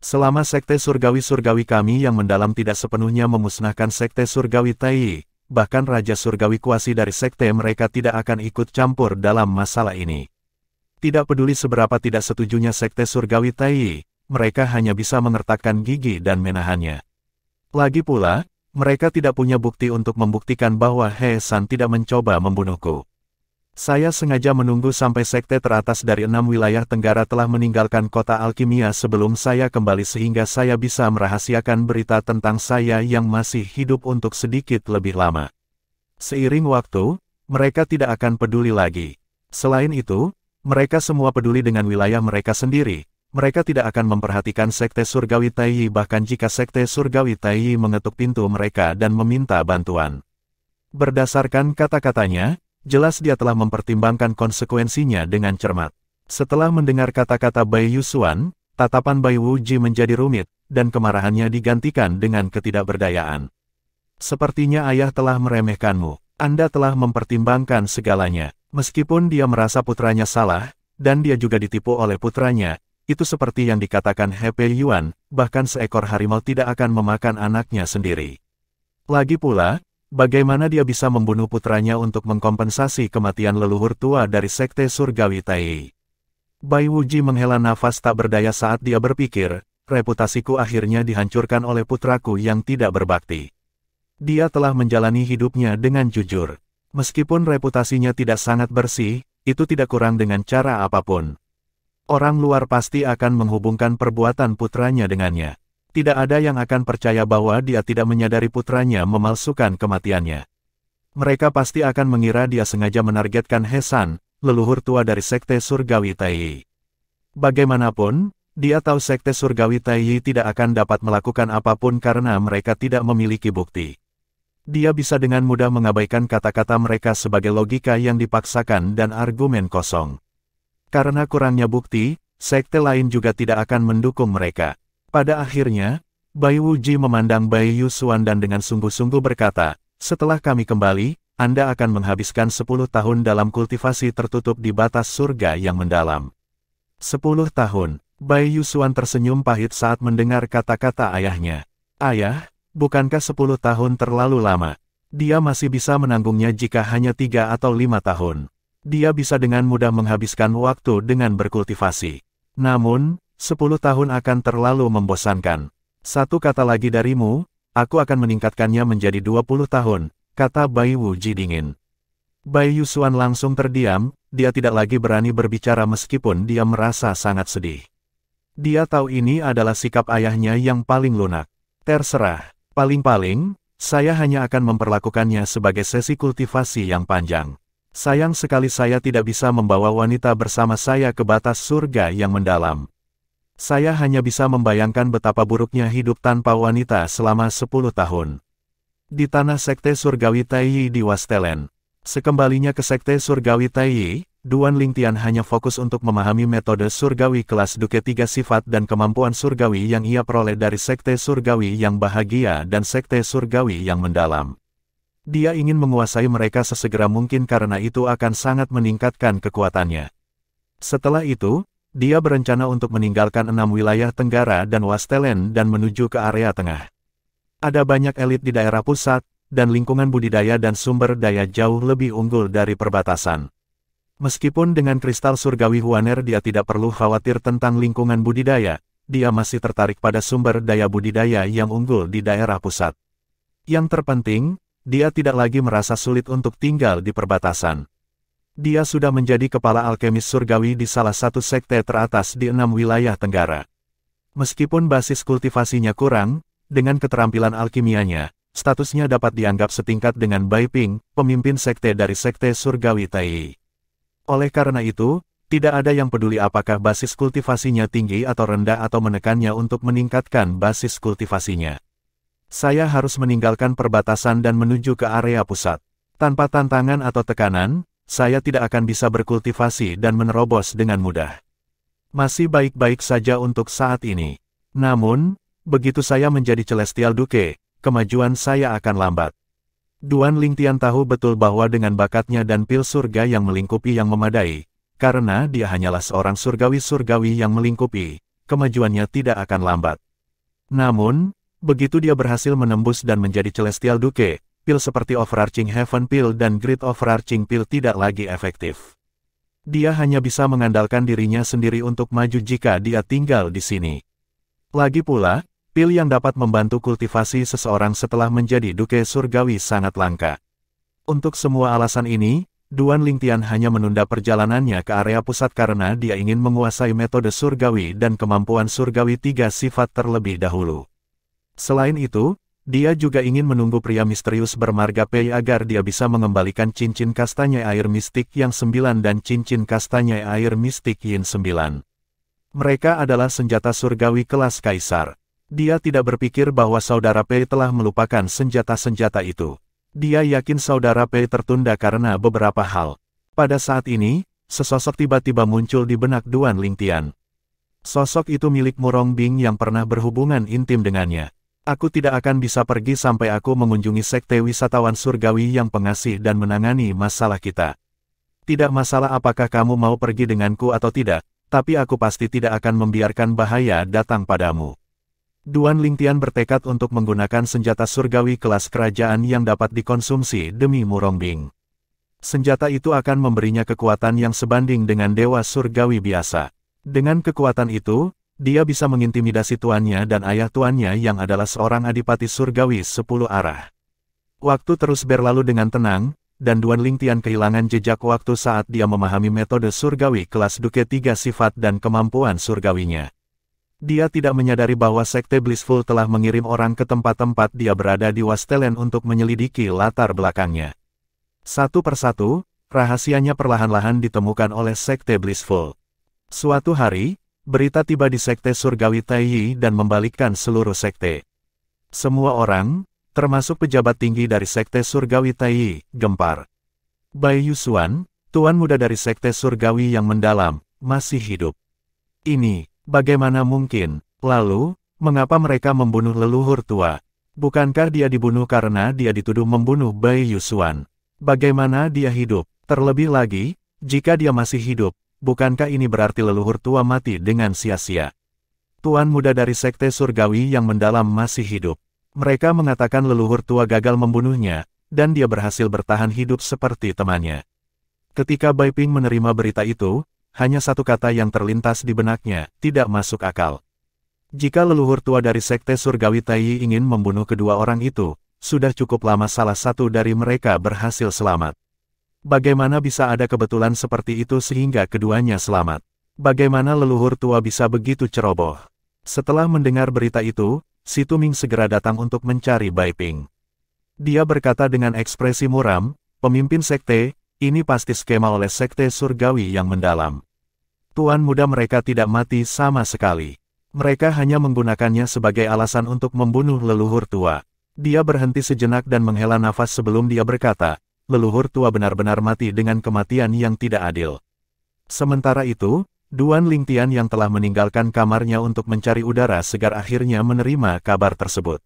Selama Sekte Surgawi-Surgawi kami yang mendalam tidak sepenuhnya memusnahkan Sekte Surgawi Taiyi, bahkan Raja Surgawi kuasi dari Sekte mereka tidak akan ikut campur dalam masalah ini. Tidak peduli seberapa tidak setujunya Sekte Surgawi Taiyi, mereka hanya bisa mengertakkan gigi dan menahannya. Lagi pula, mereka tidak punya bukti untuk membuktikan bahwa He San tidak mencoba membunuhku. Saya sengaja menunggu sampai sekte teratas dari 6 wilayah Tenggara telah meninggalkan kota alkimia sebelum saya kembali sehingga saya bisa merahasiakan berita tentang saya yang masih hidup untuk sedikit lebih lama. Seiring waktu, mereka tidak akan peduli lagi. Selain itu, mereka semua peduli dengan wilayah mereka sendiri. Mereka tidak akan memperhatikan Sekte Surgawi Taiyi bahkan jika Sekte Surgawi Taiyi mengetuk pintu mereka dan meminta bantuan. Berdasarkan kata-katanya, jelas dia telah mempertimbangkan konsekuensinya dengan cermat. Setelah mendengar kata-kata Bai Yusuan, tatapan Bai Wuji menjadi rumit, dan kemarahannya digantikan dengan ketidakberdayaan. "Sepertinya ayah telah meremehkanmu. Anda telah mempertimbangkan segalanya. Meskipun dia merasa putranya salah, dan dia juga ditipu oleh putranya, itu seperti yang dikatakan He Pei Yuan, bahkan seekor harimau tidak akan memakan anaknya sendiri. Lagi pula, bagaimana dia bisa membunuh putranya untuk mengkompensasi kematian leluhur tua dari Sekte Surgawi Taiyi?" Bai Wuji menghela nafas tak berdaya saat dia berpikir, reputasiku akhirnya dihancurkan oleh putraku yang tidak berbakti. Dia telah menjalani hidupnya dengan jujur. Meskipun reputasinya tidak sangat bersih, itu tidak kurang dengan cara apapun. Orang luar pasti akan menghubungkan perbuatan putranya dengannya. Tidak ada yang akan percaya bahwa dia tidak menyadari putranya memalsukan kematiannya. Mereka pasti akan mengira dia sengaja menargetkan He San, leluhur tua dari Sekte Surgawi Taiyi. Bagaimanapun, dia tahu Sekte Surgawi Taiyi tidak akan dapat melakukan apapun karena mereka tidak memiliki bukti. Dia bisa dengan mudah mengabaikan kata-kata mereka sebagai logika yang dipaksakan dan argumen kosong. Karena kurangnya bukti, sekte lain juga tidak akan mendukung mereka. Pada akhirnya, Bai Wuji memandang Bai Yusuan dan dengan sungguh-sungguh berkata, "Setelah kami kembali, Anda akan menghabiskan 10 tahun dalam kultivasi tertutup di batas surga yang mendalam." 10 tahun, Bai Yusuan tersenyum pahit saat mendengar kata-kata ayahnya. "Ayah, bukankah 10 tahun terlalu lama? Dia masih bisa menanggungnya jika hanya 3 atau 5 tahun. Dia bisa dengan mudah menghabiskan waktu dengan berkultivasi. Namun, 10 tahun akan terlalu membosankan. Satu kata lagi darimu, aku akan meningkatkannya menjadi 20 tahun, kata Bai Wuji dingin. Bai Yusuan langsung terdiam, dia tidak lagi berani berbicara meskipun dia merasa sangat sedih. Dia tahu ini adalah sikap ayahnya yang paling lunak. Terserah, paling-paling, saya hanya akan memperlakukannya sebagai sesi kultivasi yang panjang. Sayang sekali saya tidak bisa membawa wanita bersama saya ke batas surga yang mendalam. Saya hanya bisa membayangkan betapa buruknya hidup tanpa wanita selama 10 tahun. Di tanah sekte surgawi Taiyi di Wastelen. Sekembalinya ke sekte surgawi Taiyi, Duan Lingtian hanya fokus untuk memahami metode surgawi kelas Duke 3 sifat dan kemampuan surgawi yang ia peroleh dari sekte surgawi yang bahagia dan sekte surgawi yang mendalam. Dia ingin menguasai mereka sesegera mungkin karena itu akan sangat meningkatkan kekuatannya. Setelah itu, dia berencana untuk meninggalkan 6 wilayah Tenggara dan Wastelen dan menuju ke area tengah. Ada banyak elit di daerah pusat, dan lingkungan budidaya dan sumber daya jauh lebih unggul dari perbatasan. Meskipun dengan kristal surgawi Huaner dia tidak perlu khawatir tentang lingkungan budidaya, dia masih tertarik pada sumber daya budidaya yang unggul di daerah pusat. Yang terpenting, dia tidak lagi merasa sulit untuk tinggal di perbatasan. Dia sudah menjadi kepala alkemis surgawi di salah satu sekte teratas di 6 wilayah Tenggara. Meskipun basis kultivasinya kurang, dengan keterampilan alkimianya, statusnya dapat dianggap setingkat dengan Bai Ping, pemimpin sekte dari sekte surgawi Taiyi. Oleh karena itu, tidak ada yang peduli apakah basis kultivasinya tinggi atau rendah atau menekannya untuk meningkatkan basis kultivasinya. Saya harus meninggalkan perbatasan dan menuju ke area pusat. Tanpa tantangan atau tekanan, saya tidak akan bisa berkultivasi dan menerobos dengan mudah. Masih baik-baik saja untuk saat ini. Namun, begitu saya menjadi Celestial Duke, kemajuan saya akan lambat. Duan Lingtian tahu betul bahwa dengan bakatnya dan pil surga yang melingkupi yang memadai, karena dia hanyalah seorang surgawi-surgawi yang melingkupi, kemajuannya tidak akan lambat. Namun, begitu dia berhasil menembus dan menjadi Celestial Duke, pil seperti Overarching Heaven Pill dan Great Overarching Pill tidak lagi efektif. Dia hanya bisa mengandalkan dirinya sendiri untuk maju jika dia tinggal di sini. Lagi pula, pil yang dapat membantu kultivasi seseorang setelah menjadi Duke Surgawi sangat langka. Untuk semua alasan ini, Duan Lingtian hanya menunda perjalanannya ke area pusat karena dia ingin menguasai metode surgawi dan kemampuan surgawi 3 sifat terlebih dahulu. Selain itu, dia juga ingin menunggu pria misterius bermarga Pei agar dia bisa mengembalikan cincin kastanya air mistik yang 9 dan cincin kastanya air mistik Yin 9. Mereka adalah senjata surgawi kelas Kaisar. Dia tidak berpikir bahwa saudara Pei telah melupakan senjata-senjata itu. Dia yakin saudara Pei tertunda karena beberapa hal. Pada saat ini, sesosok tiba-tiba muncul di benak Duan Lingtian. Sosok itu milik Murong Bing yang pernah berhubungan intim dengannya. Aku tidak akan bisa pergi sampai aku mengunjungi sekte wisatawan surgawi yang pengasih dan menangani masalah kita. Tidak masalah apakah kamu mau pergi denganku atau tidak, tapi aku pasti tidak akan membiarkan bahaya datang padamu. Duan Lingtian bertekad untuk menggunakan senjata surgawi kelas kerajaan yang dapat dikonsumsi demi Murong Bing. Senjata itu akan memberinya kekuatan yang sebanding dengan dewa surgawi biasa. Dengan kekuatan itu, dia bisa mengintimidasi tuannya dan ayah tuannya yang adalah seorang adipati surgawi 10 arah. Waktu terus berlalu dengan tenang, dan Duan Lingtian kehilangan jejak waktu saat dia memahami metode surgawi kelas Duke 3 sifat dan kemampuan surgawinya. Dia tidak menyadari bahwa Sekte Blissful telah mengirim orang ke tempat-tempat dia berada di Wastelen untuk menyelidiki latar belakangnya. Satu persatu, rahasianya perlahan-lahan ditemukan oleh Sekte Blissful. Suatu hari, berita tiba di Sekte Surgawi Taiyi dan membalikkan seluruh sekte. Semua orang, termasuk pejabat tinggi dari Sekte Surgawi Taiyi, gempar. Bai Yusuan, tuan muda dari Sekte Surgawi yang mendalam, masih hidup. Ini, bagaimana mungkin? Lalu, mengapa mereka membunuh leluhur tua? Bukankah dia dibunuh karena dia dituduh membunuh Bai Yusuan? Bagaimana dia hidup? Terlebih lagi, jika dia masih hidup, bukankah ini berarti leluhur tua mati dengan sia-sia? Tuan muda dari Sekte Surgawi yang mendalam masih hidup. Mereka mengatakan leluhur tua gagal membunuhnya, dan dia berhasil bertahan hidup seperti temannya. Ketika Bai Ping menerima berita itu, hanya satu kata yang terlintas di benaknya, tidak masuk akal. Jika leluhur tua dari Sekte Surgawi Taiyi ingin membunuh kedua orang itu, sudah cukup lama salah satu dari mereka berhasil selamat. Bagaimana bisa ada kebetulan seperti itu sehingga keduanya selamat? Bagaimana leluhur tua bisa begitu ceroboh? Setelah mendengar berita itu, Si Tuming segera datang untuk mencari Bai Ping. Dia berkata dengan ekspresi muram, "Pemimpin sekte, Ini pasti skema oleh Sekte Surgawi yang mendalam. Tuan muda mereka tidak mati sama sekali. Mereka hanya menggunakannya sebagai alasan untuk membunuh leluhur tua. Dia berhenti sejenak dan menghela nafas sebelum dia berkata, leluhur tua benar-benar mati dengan kematian yang tidak adil. Sementara itu, Duan Lingtian yang telah meninggalkan kamarnya untuk mencari udara segar akhirnya menerima kabar tersebut.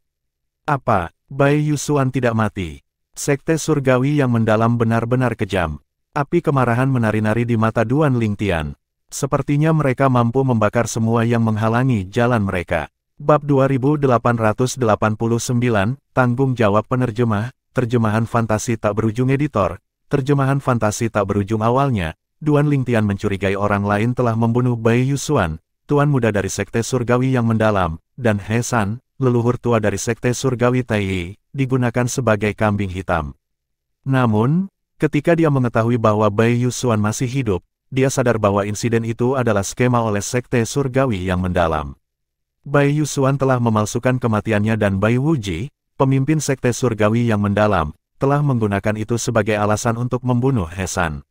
Apa, Bai Yusuan tidak mati? Sekte Surgawi yang mendalam benar-benar kejam. Api kemarahan menari-nari di mata Duan Lingtian. Sepertinya mereka mampu membakar semua yang menghalangi jalan mereka. Bab 2889, Tanggung Jawab Penerjemah, Terjemahan Fantasi Tak Berujung Editor. Terjemahan fantasi tak berujung awalnya, Duan Lingtian mencurigai orang lain telah membunuh Bai Yusuan, tuan muda dari Sekte Surgawi yang mendalam, dan He San, leluhur tua dari Sekte Surgawi Tai, digunakan sebagai kambing hitam. Namun, ketika dia mengetahui bahwa Bai Yusuan masih hidup, dia sadar bahwa insiden itu adalah skema oleh Sekte Surgawi yang mendalam. Bai Yusuan telah memalsukan kematiannya dan Bai Wuji, pemimpin Sekte Surgawi yang mendalam, telah menggunakan itu sebagai alasan untuk membunuh He San.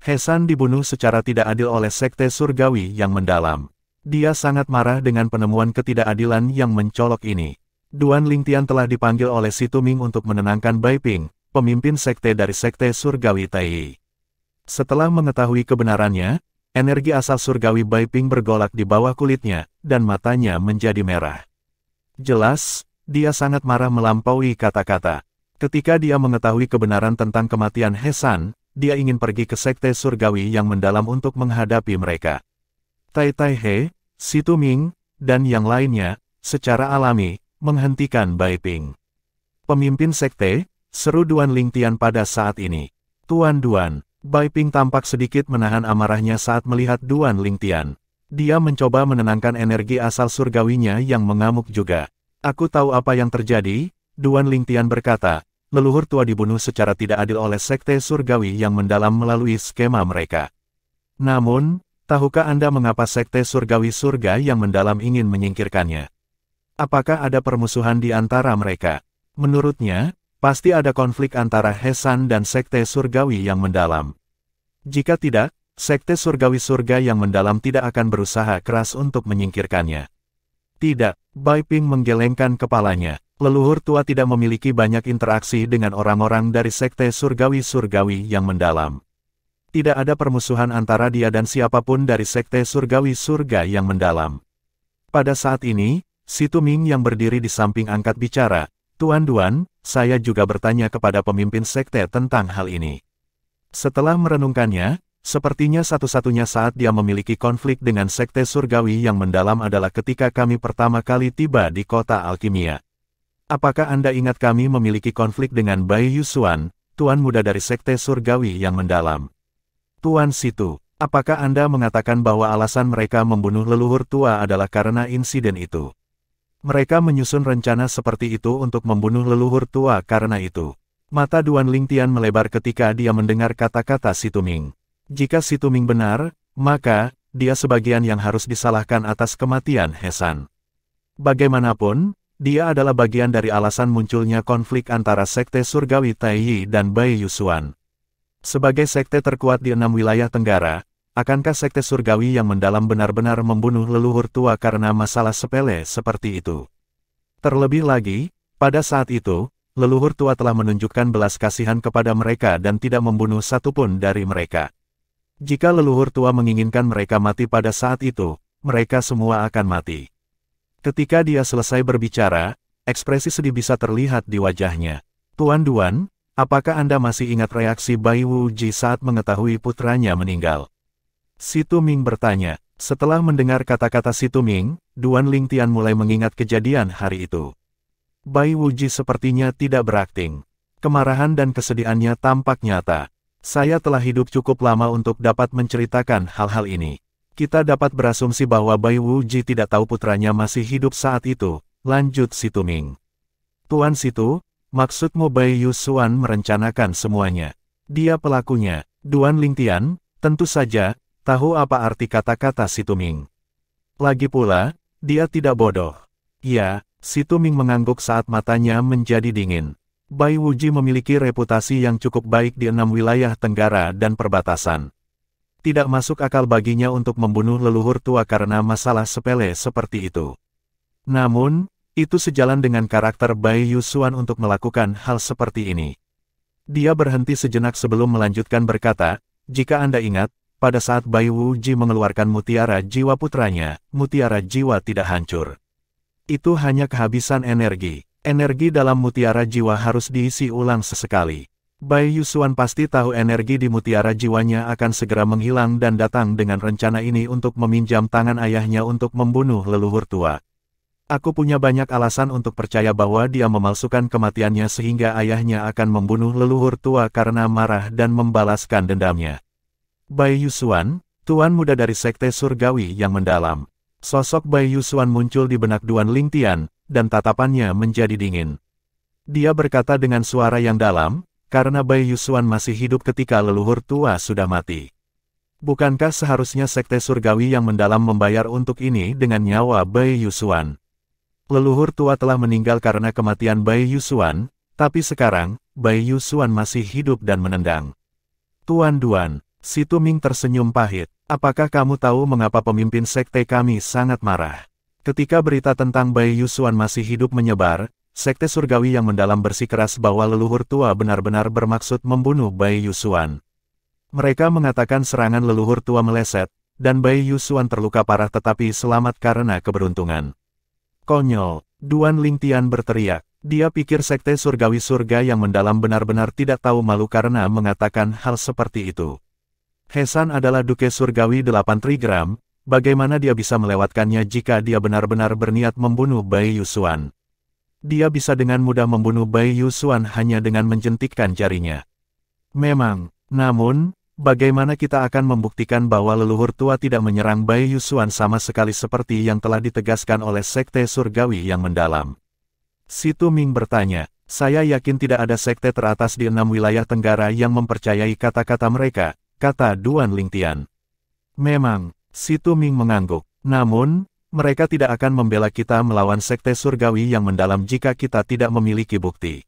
He San dibunuh secara tidak adil oleh Sekte Surgawi yang mendalam. Dia sangat marah dengan penemuan ketidakadilan yang mencolok ini. Duan Lingtian telah dipanggil oleh Si Tuming untuk menenangkan Bai Ping, pemimpin sekte dari Sekte Surgawi Tai. Setelah mengetahui kebenarannya, energi asal surgawi Bai Ping bergolak di bawah kulitnya, dan matanya menjadi merah. Jelas, dia sangat marah melampaui kata-kata. Ketika dia mengetahui kebenaran tentang kematian He San, dia ingin pergi ke Sekte Surgawi yang mendalam untuk menghadapi mereka. Tai Tai He, Si Tuming, dan yang lainnya, secara alami, menghentikan Bai Ping. Pemimpin sekte, seru Duan Lingtian pada saat ini. Tuan Duan, Bai Ping tampak sedikit menahan amarahnya saat melihat Duan Lingtian. Dia mencoba menenangkan energi asal surgawinya yang mengamuk juga. Aku tahu apa yang terjadi, Duan Lingtian berkata, leluhur tua dibunuh secara tidak adil oleh Sekte Surgawi yang mendalam melalui skema mereka. Namun, tahukah Anda mengapa Sekte Surgawi Surga yang mendalam ingin menyingkirkannya? Apakah ada permusuhan di antara mereka? Menurutnya, pasti ada konflik antara He San dan Sekte Surgawi yang mendalam. Jika tidak, Sekte Surgawi Surga yang mendalam tidak akan berusaha keras untuk menyingkirkannya. Tidak, Bai Ping menggelengkan kepalanya. Leluhur tua tidak memiliki banyak interaksi dengan orang-orang dari Sekte Surgawi yang mendalam. Tidak ada permusuhan antara dia dan siapapun dari Sekte Surgawi Surga yang mendalam. Pada saat ini, Si Tuming yang berdiri di samping angkat bicara, Tuan Duan, saya juga bertanya kepada pemimpin sekte tentang hal ini. Setelah merenungkannya, sepertinya satu-satunya saat dia memiliki konflik dengan Sekte Surgawi yang mendalam adalah ketika kami pertama kali tiba di kota Alkimia. Apakah Anda ingat kami memiliki konflik dengan Bai Yusuan, tuan muda dari Sekte Surgawi yang mendalam? Tuan Situ, apakah Anda mengatakan bahwa alasan mereka membunuh leluhur tua adalah karena insiden itu? Mereka menyusun rencana seperti itu untuk membunuh leluhur tua karena itu. Mata Duan Lingtian melebar ketika dia mendengar kata-kata Si Tuming. Jika Si Tuming benar, maka, dia sebagian yang harus disalahkan atas kematian He San. Bagaimanapun, dia adalah bagian dari alasan munculnya konflik antara Sekte Surgawi Tai dan Bai Yusuan. Sebagai sekte terkuat di 6 wilayah Tenggara, akankah Sekte Surgawi yang mendalam benar-benar membunuh leluhur tua karena masalah sepele seperti itu? Terlebih lagi, pada saat itu, leluhur tua telah menunjukkan belas kasihan kepada mereka dan tidak membunuh satupun dari mereka. Jika leluhur tua menginginkan mereka mati pada saat itu, mereka semua akan mati. Ketika dia selesai berbicara, ekspresi sedih bisa terlihat di wajahnya. Tuan Duan, apakah Anda masih ingat reaksi Bai Wuji saat mengetahui putranya meninggal? Si Tuming bertanya. Setelah mendengar kata-kata Si Tuming, Duan Lingtian mulai mengingat kejadian hari itu. Bai Wuji sepertinya tidak berakting. Kemarahan dan kesedihannya tampak nyata. Saya telah hidup cukup lama untuk dapat menceritakan hal-hal ini. Kita dapat berasumsi bahwa Bai Wuji tidak tahu putranya masih hidup saat itu, lanjut Si Tuming. Tuan Situ, maksudmu Bai Yusuan merencanakan semuanya? Dia pelakunya. Duan Lingtian, tentu saja, tahu apa arti kata-kata Si Tuming. Lagi pula, dia tidak bodoh. Ya, Si Tuming mengangguk saat matanya menjadi dingin. Bai Wuji memiliki reputasi yang cukup baik di 6 wilayah tenggara dan perbatasan. Tidak masuk akal baginya untuk membunuh leluhur tua karena masalah sepele seperti itu. Namun, itu sejalan dengan karakter Bai Yusuan untuk melakukan hal seperti ini. Dia berhenti sejenak sebelum melanjutkan berkata, jika Anda ingat, pada saat Bai Wuji mengeluarkan mutiara jiwa putranya, mutiara jiwa tidak hancur. Itu hanya kehabisan energi. Energi dalam mutiara jiwa harus diisi ulang sesekali. Bai Yusuan pasti tahu energi di mutiara jiwanya akan segera menghilang dan datang dengan rencana ini untuk meminjam tangan ayahnya untuk membunuh leluhur tua. Aku punya banyak alasan untuk percaya bahwa dia memalsukan kematiannya sehingga ayahnya akan membunuh leluhur tua karena marah dan membalaskan dendamnya. Bai Yusuan, tuan muda dari Sekte Surgawi yang mendalam. Sosok Bai Yusuan muncul di benak Duan Lingtian, dan tatapannya menjadi dingin. Dia berkata dengan suara yang dalam, karena Bai Yusuan masih hidup ketika leluhur tua sudah mati. Bukankah seharusnya Sekte Surgawi yang mendalam membayar untuk ini dengan nyawa Bai Yusuan? Leluhur tua telah meninggal karena kematian Bai Yusuan, tapi sekarang, Bai Yusuan masih hidup dan menendang. Tuan Duan, si Tuming tersenyum pahit. Apakah kamu tahu mengapa pemimpin sekte kami sangat marah? Ketika berita tentang Bai Yusuan masih hidup menyebar, Sekte Surgawi yang mendalam bersikeras bahwa leluhur tua benar-benar bermaksud membunuh Bai Yusuan. Mereka mengatakan serangan leluhur tua meleset, dan Bai Yusuan terluka parah tetapi selamat karena keberuntungan. Konyol, Duan Lingtian berteriak. Dia pikir Sekte Surgawi surga yang mendalam benar-benar tidak tahu malu karena mengatakan hal seperti itu. Hesan adalah Duke Surgawi 8 Trigram, bagaimana dia bisa melewatkannya jika dia benar-benar berniat membunuh Bai Yusuan? Dia bisa dengan mudah membunuh Bai Yusuan hanya dengan menjentikkan jarinya. Memang, namun, bagaimana kita akan membuktikan bahwa leluhur tua tidak menyerang Bai Yusuan sama sekali seperti yang telah ditegaskan oleh Sekte Surgawi yang mendalam? Si Tuming bertanya, saya yakin tidak ada sekte teratas di 6 wilayah tenggara yang mempercayai kata-kata mereka, kata Duan Lingtian. Memang, si Tuming mengangguk. Namun, mereka tidak akan membela kita melawan Sekte Surgawi yang mendalam jika kita tidak memiliki bukti.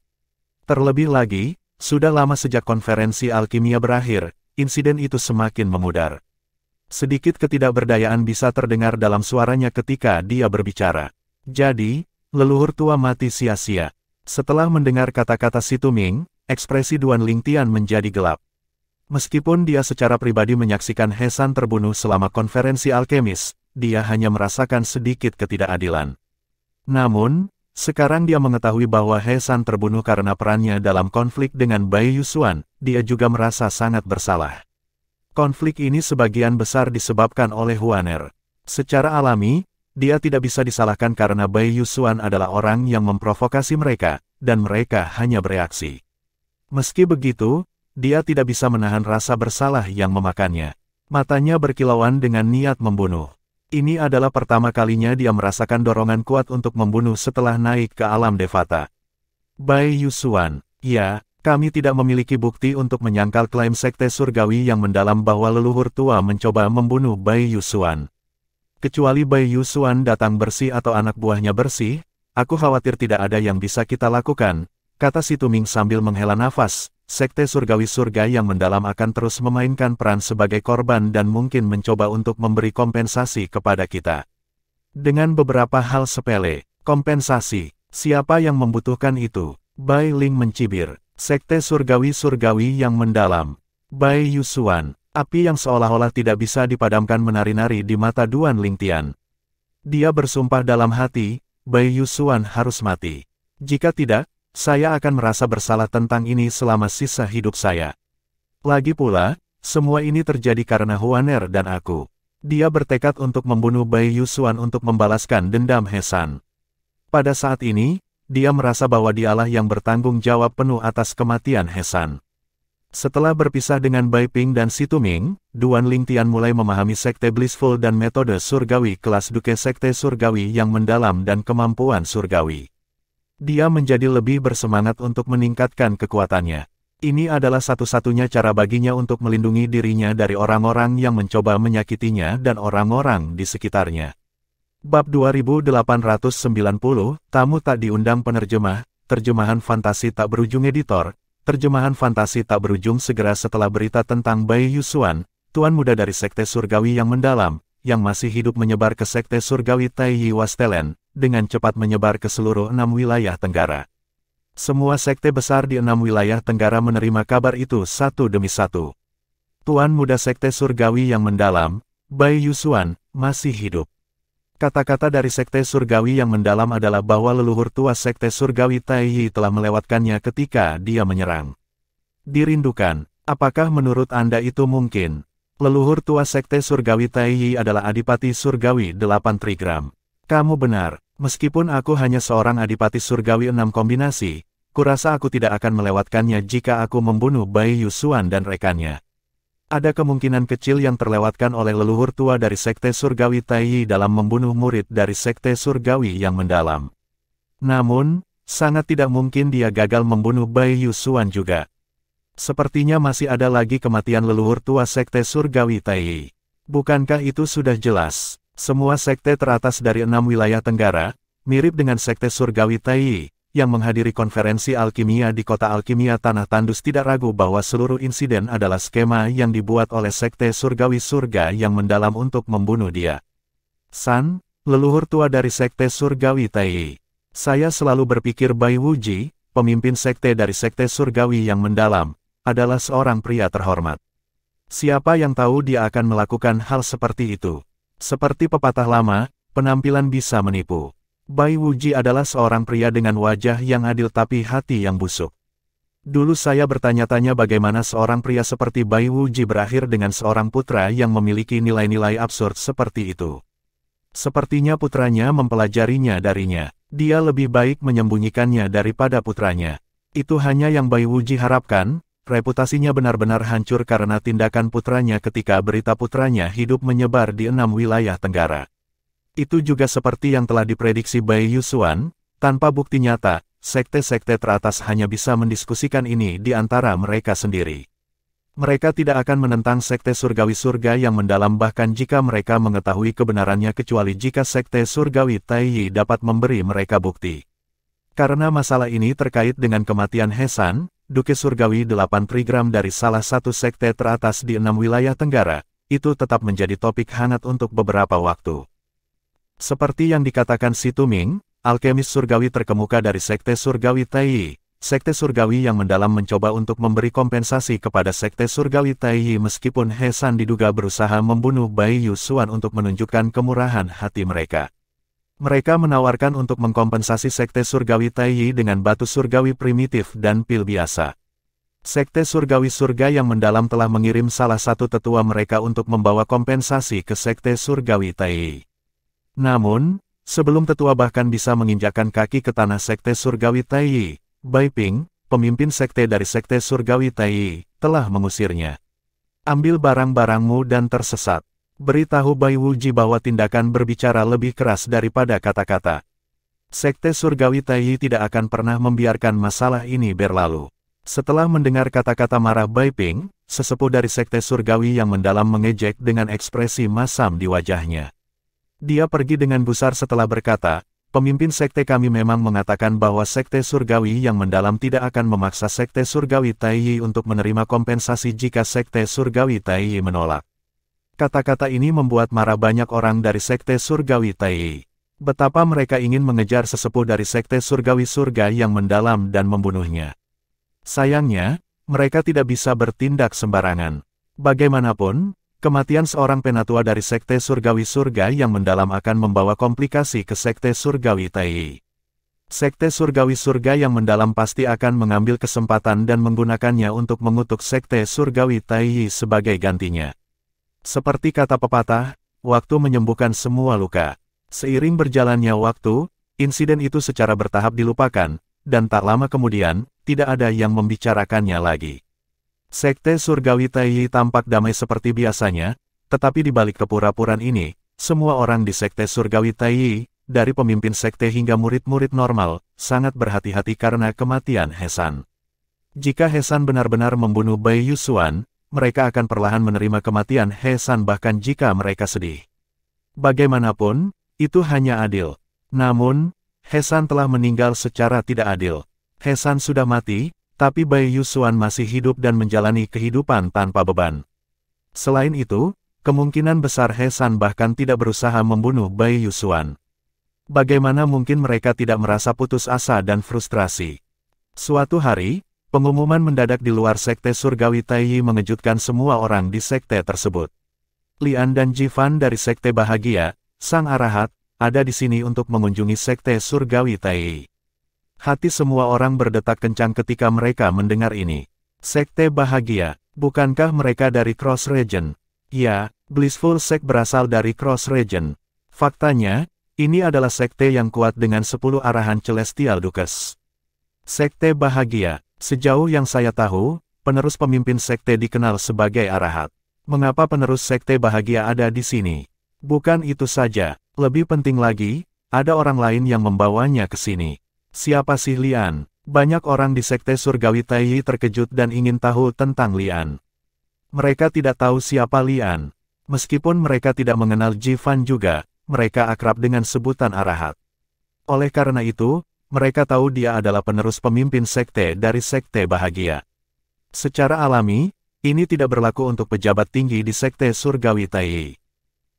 Terlebih lagi, sudah lama sejak konferensi alkimia berakhir, insiden itu semakin memudar. Sedikit ketidakberdayaan bisa terdengar dalam suaranya ketika dia berbicara. Jadi, leluhur tua mati sia-sia. Setelah mendengar kata-kata si Tuming, ekspresi Duan Lingtian menjadi gelap. Meskipun dia secara pribadi menyaksikan Hesan terbunuh selama konferensi alkemis, dia hanya merasakan sedikit ketidakadilan. Namun, sekarang dia mengetahui bahwa Hesan terbunuh karena perannya dalam konflik dengan Bai Yusuan, dia juga merasa sangat bersalah. Konflik ini sebagian besar disebabkan oleh Huaner. Secara alami, dia tidak bisa disalahkan karena Bai Yusuan adalah orang yang memprovokasi mereka, dan mereka hanya bereaksi. Meski begitu, dia tidak bisa menahan rasa bersalah yang memakannya. Matanya berkilauan dengan niat membunuh. Ini adalah pertama kalinya dia merasakan dorongan kuat untuk membunuh setelah naik ke alam Devata. Bai Yusuan, ya, kami tidak memiliki bukti untuk menyangkal klaim Sekte Surgawi yang mendalam bahwa leluhur tua mencoba membunuh Bai Yusuan. Kecuali Bai Yusuan datang bersih atau anak buahnya bersih, aku khawatir tidak ada yang bisa kita lakukan, kata si Tuming sambil menghela nafas. Sekte Surgawi surga yang mendalam akan terus memainkan peran sebagai korban dan mungkin mencoba untuk memberi kompensasi kepada kita. Dengan beberapa hal sepele, kompensasi, siapa yang membutuhkan itu? Bai Ling mencibir. Sekte Surgawi yang mendalam. Bai Yusuan, api yang seolah-olah tidak bisa dipadamkan menari-nari di mata Duan Lingtian. Dia bersumpah dalam hati, Bai Yusuan harus mati. Jika tidak, saya akan merasa bersalah tentang ini selama sisa hidup saya. Lagi pula, semua ini terjadi karena Huaner dan aku. Dia bertekad untuk membunuh Bai Yusuan untuk membalaskan dendam Hesan. Pada saat ini, dia merasa bahwa dialah yang bertanggung jawab penuh atas kematian Hesan. Setelah berpisah dengan Bai Ping dan si Tuming, Duan Lingtian mulai memahami Sekte Blissful dan metode surgawi kelas Duke Sekte Surgawi yang mendalam dan kemampuan surgawi. Dia menjadi lebih bersemangat untuk meningkatkan kekuatannya. Ini adalah satu-satunya cara baginya untuk melindungi dirinya dari orang-orang yang mencoba menyakitinya dan orang-orang di sekitarnya. Bab 2890, Tamu Tak Diundang Penerjemah, terjemahan fantasi tak berujung editor, terjemahan fantasi tak berujung segera setelah berita tentang Bai Yusuan, tuan muda dari Sekte Surgawi yang mendalam, yang masih hidup menyebar ke Sekte Surgawi Taiyi Wastelen, dengan cepat menyebar ke seluruh 6 wilayah Tenggara. Semua sekte besar di 6 wilayah Tenggara menerima kabar itu satu demi satu. Tuan muda Sekte Surgawi yang mendalam, Bai Yusuan, masih hidup. Kata-kata dari Sekte Surgawi yang mendalam adalah bahwa leluhur tua Sekte Surgawi Taiyi telah melewatkannya ketika dia menyerang. Dirindukan, apakah menurut Anda itu mungkin? Leluhur tua Sekte Surgawi Taiyi adalah Adipati Surgawi 8 Trigram. Kamu benar, meskipun aku hanya seorang Adipati Surgawi 6 kombinasi, kurasa aku tidak akan melewatkannya jika aku membunuh Bai Yusuan dan rekannya. Ada kemungkinan kecil yang terlewatkan oleh leluhur tua dari Sekte Surgawi Taiyi dalam membunuh murid dari Sekte Surgawi yang mendalam. Namun, sangat tidak mungkin dia gagal membunuh Bai Yusuan juga. Sepertinya masih ada lagi kematian leluhur tua Sekte Surgawi Taiyi. Bukankah itu sudah jelas? Semua sekte teratas dari 6 wilayah Tenggara, mirip dengan Sekte Surgawi Taiyi, yang menghadiri konferensi alkimia di kota alkimia Tanah Tandus tidak ragu bahwa seluruh insiden adalah skema yang dibuat oleh Sekte Surgawi Surga yang mendalam untuk membunuh dia. San, leluhur tua dari Sekte Surgawi Taiyi. Saya selalu berpikir Bai Wuji, pemimpin sekte dari Sekte Surgawi yang mendalam, adalah seorang pria terhormat. Siapa yang tahu dia akan melakukan hal seperti itu? Seperti pepatah lama, penampilan bisa menipu. Bai Wuji adalah seorang pria dengan wajah yang adil tapi hati yang busuk. Dulu saya bertanya-tanya bagaimana seorang pria seperti Bai Wuji berakhir dengan seorang putra yang memiliki nilai-nilai absurd seperti itu. Sepertinya putranya mempelajarinya darinya. Dia lebih baik menyembunyikannya daripada putranya. Itu hanya yang Bai Wuji harapkan, reputasinya benar-benar hancur karena tindakan putranya ketika berita putranya hidup menyebar di 6 wilayah Tenggara. Itu juga seperti yang telah diprediksi Bai Yusuan, tanpa bukti nyata, sekte-sekte teratas hanya bisa mendiskusikan ini di antara mereka sendiri. Mereka tidak akan menentang Sekte Surgawi Surga yang mendalam bahkan jika mereka mengetahui kebenarannya kecuali jika Sekte Surgawi Taiyi dapat memberi mereka bukti. Karena masalah ini terkait dengan kematian Hesan, Duke Surgawi 8 Trigram dari salah satu sekte teratas di 6 wilayah Tenggara, itu tetap menjadi topik hangat untuk beberapa waktu. Seperti yang dikatakan Si Tuming, alkemis surgawi terkemuka dari Sekte Surgawi Taiyi, Sekte Surgawi yang mendalam mencoba untuk memberi kompensasi kepada Sekte Surgawi Taiyi meskipun Hesan diduga berusaha membunuh Bai Yusuan untuk menunjukkan kemurahan hati mereka. Mereka menawarkan untuk mengkompensasi Sekte Surgawi Taiyi dengan batu surgawi primitif dan pil biasa. Sekte Surgawi Surga yang mendalam telah mengirim salah satu tetua mereka untuk membawa kompensasi ke Sekte Surgawi Taiyi. Namun, sebelum tetua bahkan bisa menginjakkan kaki ke tanah Sekte Surgawi Taiyi, Bai Ping, pemimpin sekte dari Sekte Surgawi Taiyi, telah mengusirnya. Ambil barang-barangmu dan tersesat. Beritahu Bai Wuji bahwa tindakan berbicara lebih keras daripada kata-kata. Sekte Surgawi Taiyi tidak akan pernah membiarkan masalah ini berlalu. Setelah mendengar kata-kata marah Bai Ping, sesepuh dari Sekte Surgawi yang mendalam mengejek dengan ekspresi masam di wajahnya. Dia pergi dengan gusar setelah berkata, pemimpin sekte kami memang mengatakan bahwa Sekte Surgawi yang mendalam tidak akan memaksa Sekte Surgawi Taiyi untuk menerima kompensasi jika Sekte Surgawi Taiyi menolak. Kata-kata ini membuat marah banyak orang dari Sekte Surgawi Taiyi. Betapa mereka ingin mengejar sesepuh dari Sekte Surgawi Surga yang mendalam dan membunuhnya. Sayangnya, mereka tidak bisa bertindak sembarangan. Bagaimanapun, kematian seorang penatua dari Sekte Surgawi Surga yang mendalam akan membawa komplikasi ke Sekte Surgawi Taiyi. Sekte Surgawi Surga yang mendalam pasti akan mengambil kesempatan dan menggunakannya untuk mengutuk Sekte Surgawi Taiyi sebagai gantinya. Seperti kata pepatah, waktu menyembuhkan semua luka. Seiring berjalannya waktu, insiden itu secara bertahap dilupakan, dan tak lama kemudian, tidak ada yang membicarakannya lagi. Sekte Surgawi Taiyi tampak damai seperti biasanya, tetapi di balik kepura-puraan ini, semua orang di Sekte Surgawi Taiyi, dari pemimpin sekte hingga murid-murid normal, sangat berhati-hati karena kematian Hesan. Jika Hesan benar-benar membunuh Bai Yusuan, mereka akan perlahan menerima kematian Hesan bahkan jika mereka sedih. Bagaimanapun, itu hanya adil. Namun, Hesan telah meninggal secara tidak adil. He San sudah mati, tapi Bai Yusuan masih hidup dan menjalani kehidupan tanpa beban. Selain itu, kemungkinan besar He San bahkan tidak berusaha membunuh Bai Yusuan. Bagaimana mungkin mereka tidak merasa putus asa dan frustrasi? Suatu hari, pengumuman mendadak di luar sekte surgawi Taiyi mengejutkan semua orang di sekte tersebut. Lian dan Jifan dari sekte bahagia, sang arahat, ada di sini untuk mengunjungi sekte surgawi Taiyi. Hati semua orang berdetak kencang ketika mereka mendengar ini. Sekte bahagia, bukankah mereka dari Cross Region? Ya, Blissful Sect berasal dari Cross Region. Faktanya, ini adalah sekte yang kuat dengan 10 arahan Celestial Dukes. Sekte bahagia, sejauh yang saya tahu, penerus pemimpin sekte dikenal sebagai arahat. Mengapa penerus sekte bahagia ada di sini? Bukan itu saja, lebih penting lagi, ada orang lain yang membawanya ke sini. Siapa sih Lian? Banyak orang di sekte surgawi Taiyi terkejut dan ingin tahu tentang Lian. Mereka tidak tahu siapa Lian. Meskipun mereka tidak mengenal Jifan juga, mereka akrab dengan sebutan arahat. Oleh karena itu, mereka tahu dia adalah penerus pemimpin sekte dari sekte bahagia. Secara alami, ini tidak berlaku untuk pejabat tinggi di sekte surgawi Taiyi.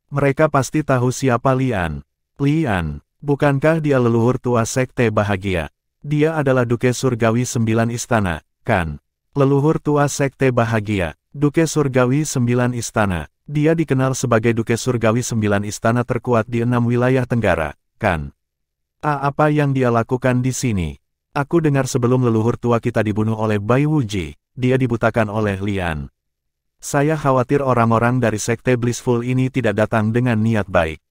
Mereka pasti tahu siapa Lian. Lian, bukankah dia leluhur tua sekte bahagia? Dia adalah Duke Surgawi 9 Istana, kan? Leluhur tua sekte bahagia, Duke Surgawi 9 Istana. Dia dikenal sebagai Duke Surgawi 9 Istana terkuat di 6 wilayah Tenggara, kan? Apa yang dia lakukan di sini? Aku dengar sebelum leluhur tua kita dibunuh oleh Bai Wuji, dia dibutakan oleh Lian. Saya khawatir orang-orang dari sekte Blissful ini tidak datang dengan niat baik.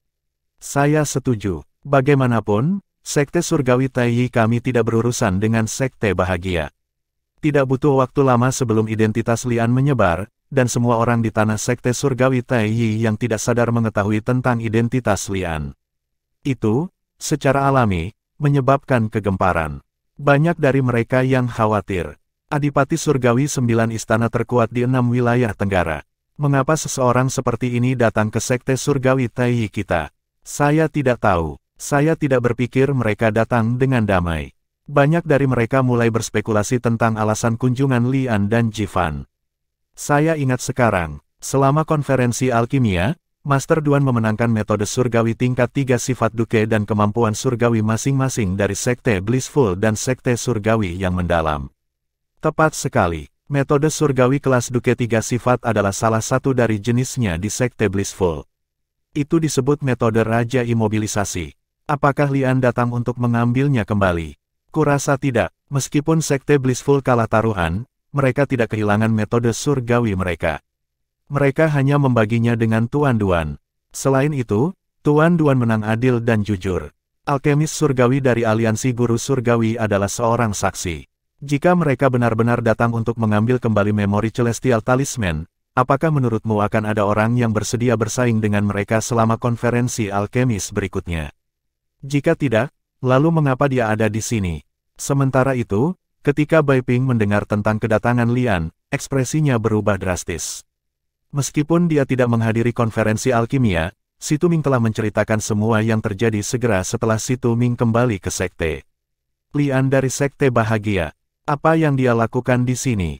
Saya setuju. Bagaimanapun, sekte surgawi Taiyi kami tidak berurusan dengan sekte bahagia. Tidak butuh waktu lama sebelum identitas Lian menyebar, dan semua orang di tanah sekte surgawi Taiyi yang tidak sadar mengetahui tentang identitas Lian. Itu, secara alami, menyebabkan kegemparan. Banyak dari mereka yang khawatir. Adipati surgawi 9 istana terkuat di 6 wilayah Tenggara. Mengapa seseorang seperti ini datang ke sekte surgawi Taiyi kita? Saya tidak tahu. Saya tidak berpikir mereka datang dengan damai. Banyak dari mereka mulai berspekulasi tentang alasan kunjungan Lian dan Jifan. Saya ingat sekarang, selama konferensi alkimia, Master Duan memenangkan metode surgawi tingkat 3 sifat duke dan kemampuan surgawi masing-masing dari sekte Blissful dan sekte surgawi yang mendalam. Tepat sekali, metode surgawi kelas duke 3 sifat adalah salah satu dari jenisnya di sekte Blissful. Itu disebut metode Raja Imobilisasi. Apakah Lian datang untuk mengambilnya kembali? Kurasa tidak, meskipun sekte Blissful kalah taruhan, mereka tidak kehilangan metode surgawi mereka. Mereka hanya membaginya dengan Tuan Duan. Selain itu, Tuan Duan menang adil dan jujur. Alkemis surgawi dari aliansi guru surgawi adalah seorang saksi. Jika mereka benar-benar datang untuk mengambil kembali memori Celestial Talisman, apakah menurutmu akan ada orang yang bersedia bersaing dengan mereka selama konferensi alkemis berikutnya? Jika tidak, lalu mengapa dia ada di sini? Sementara itu, ketika Bai Ping mendengar tentang kedatangan Lian, ekspresinya berubah drastis. Meskipun dia tidak menghadiri konferensi alkimia, Si Tuming telah menceritakan semua yang terjadi segera setelah Si Tuming kembali ke sekte. Lian dari sekte bahagia. Apa yang dia lakukan di sini?